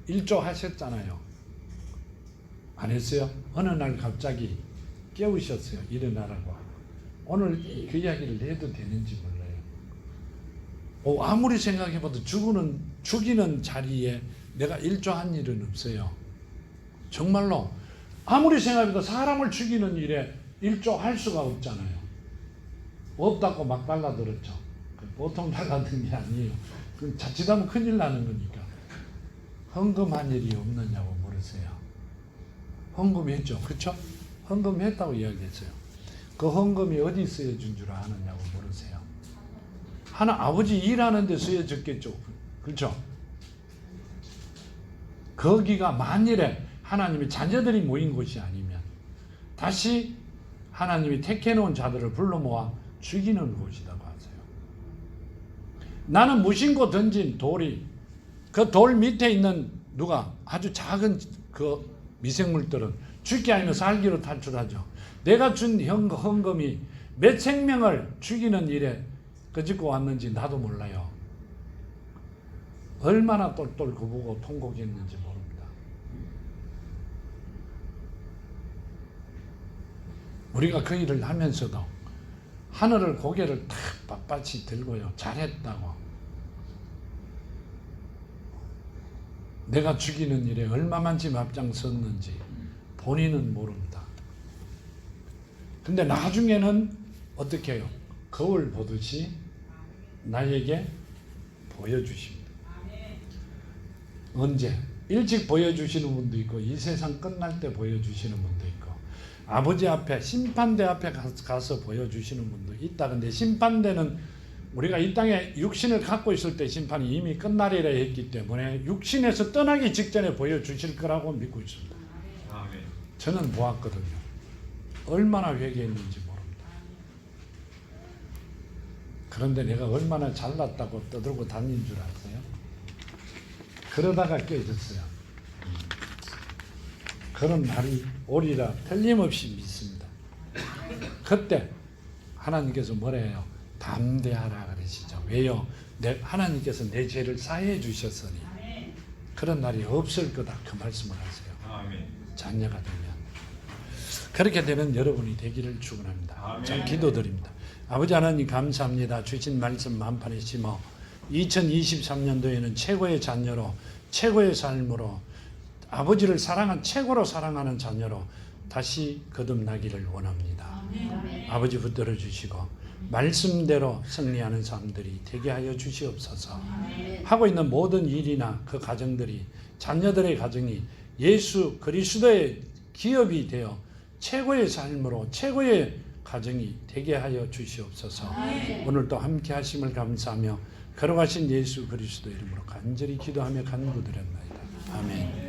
일조하셨잖아요. 안 했어요? 어느 날 갑자기 깨우셨어요. 일어나라고. 오늘 그 이야기를 해도 되는지 몰라요. 아무리 생각해봐도 죽이는 자리에 내가 일조한 일은 없어요. 정말로 아무리 생각해도 사람을 죽이는 일에 일조할 수가 없잖아요. 없다고 막 달라들었죠. 보통 달라든 게 아니에요. 그 자칫하면 큰일 나는 거니까. 헌금한 일이 없느냐고 물으세요. 헌금했죠. 그렇죠? 헌금했다고 이야기했어요. 그 헌금이 어디 쓰여준 줄 아느냐고 물으세요. 하나 아버지 일하는 데 쓰여졌겠죠. 그렇죠? 거기가 만일에 하나님의 자녀들이 모인 곳이 아니면 다시 하나님이 택해놓은 자들을 불러 모아 죽이는 곳이라고 하세요. 나는 무심코 던진 돌이 그 돌 밑에 있는 누가 아주 작은 그 미생물들은 죽기 아니면 살기로 탈출하죠. 내가 준 헌금이 몇 생명을 죽이는 일에 끄집고 왔는지 나도 몰라요. 얼마나 똘똘 구부고 통곡했는지 모릅니다. 우리가 그 일을 하면서도 하늘을 고개를 탁 빳빳이 들고요. 잘했다고. 내가 죽이는 일에 얼마만큼 앞장섰는지 본인은 모릅니다. 근데 나중에는 어떻게 해요? 거울 보듯이 나에게 보여주십니다. 언제? 일찍 보여주시는 분도 있고 이 세상 끝날 때 보여주시는 분도 있고 아버지 앞에 심판대 앞에 가서 보여주시는 분도 있다. 근데 심판대는 우리가 이 땅에 육신을 갖고 있을 때 심판이 이미 끝나리라 했기 때문에 육신에서 떠나기 직전에 보여주실 거라고 믿고 있습니다. 아멘. 저는 보았거든요. 얼마나 회개했는지 모릅니다. 그런데 내가 얼마나 잘났다고 떠들고 다닌 줄 아세요? 그러다가 깨졌어요. 그런 날이 오리라 틀림없이 믿습니다. 그때 하나님께서 뭐라 해요? 담대하라 그러시죠. 왜요? 하나님께서 내 죄를 사해 주셨으니 그런 날이 없을 거다 그 말씀을 하세요. 아멘. 자녀가 되면 그렇게 되는 여러분이 되기를 축원합니다. 아멘. 자, 기도드립니다. 아버지 하나님 감사합니다. 주신 말씀 만판에 심어 2023년도에는 최고의 자녀로 최고의 삶으로 아버지를 사랑한 최고로 사랑하는 자녀로 다시 거듭나기를 원합니다. 아버지 붙들어 주시고 말씀대로 승리하는 사람들이 되게 하여 주시옵소서. 하고 있는 모든 일이나 그 가정들이 자녀들의 가정이 예수 그리스도의 기업이 되어 최고의 삶으로 최고의 가정이 되게 하여 주시옵소서. 오늘도 함께 하심을 감사하며 걸어가신 예수 그리스도 이름으로 간절히 기도하며 간구드렸나이다. 아멘.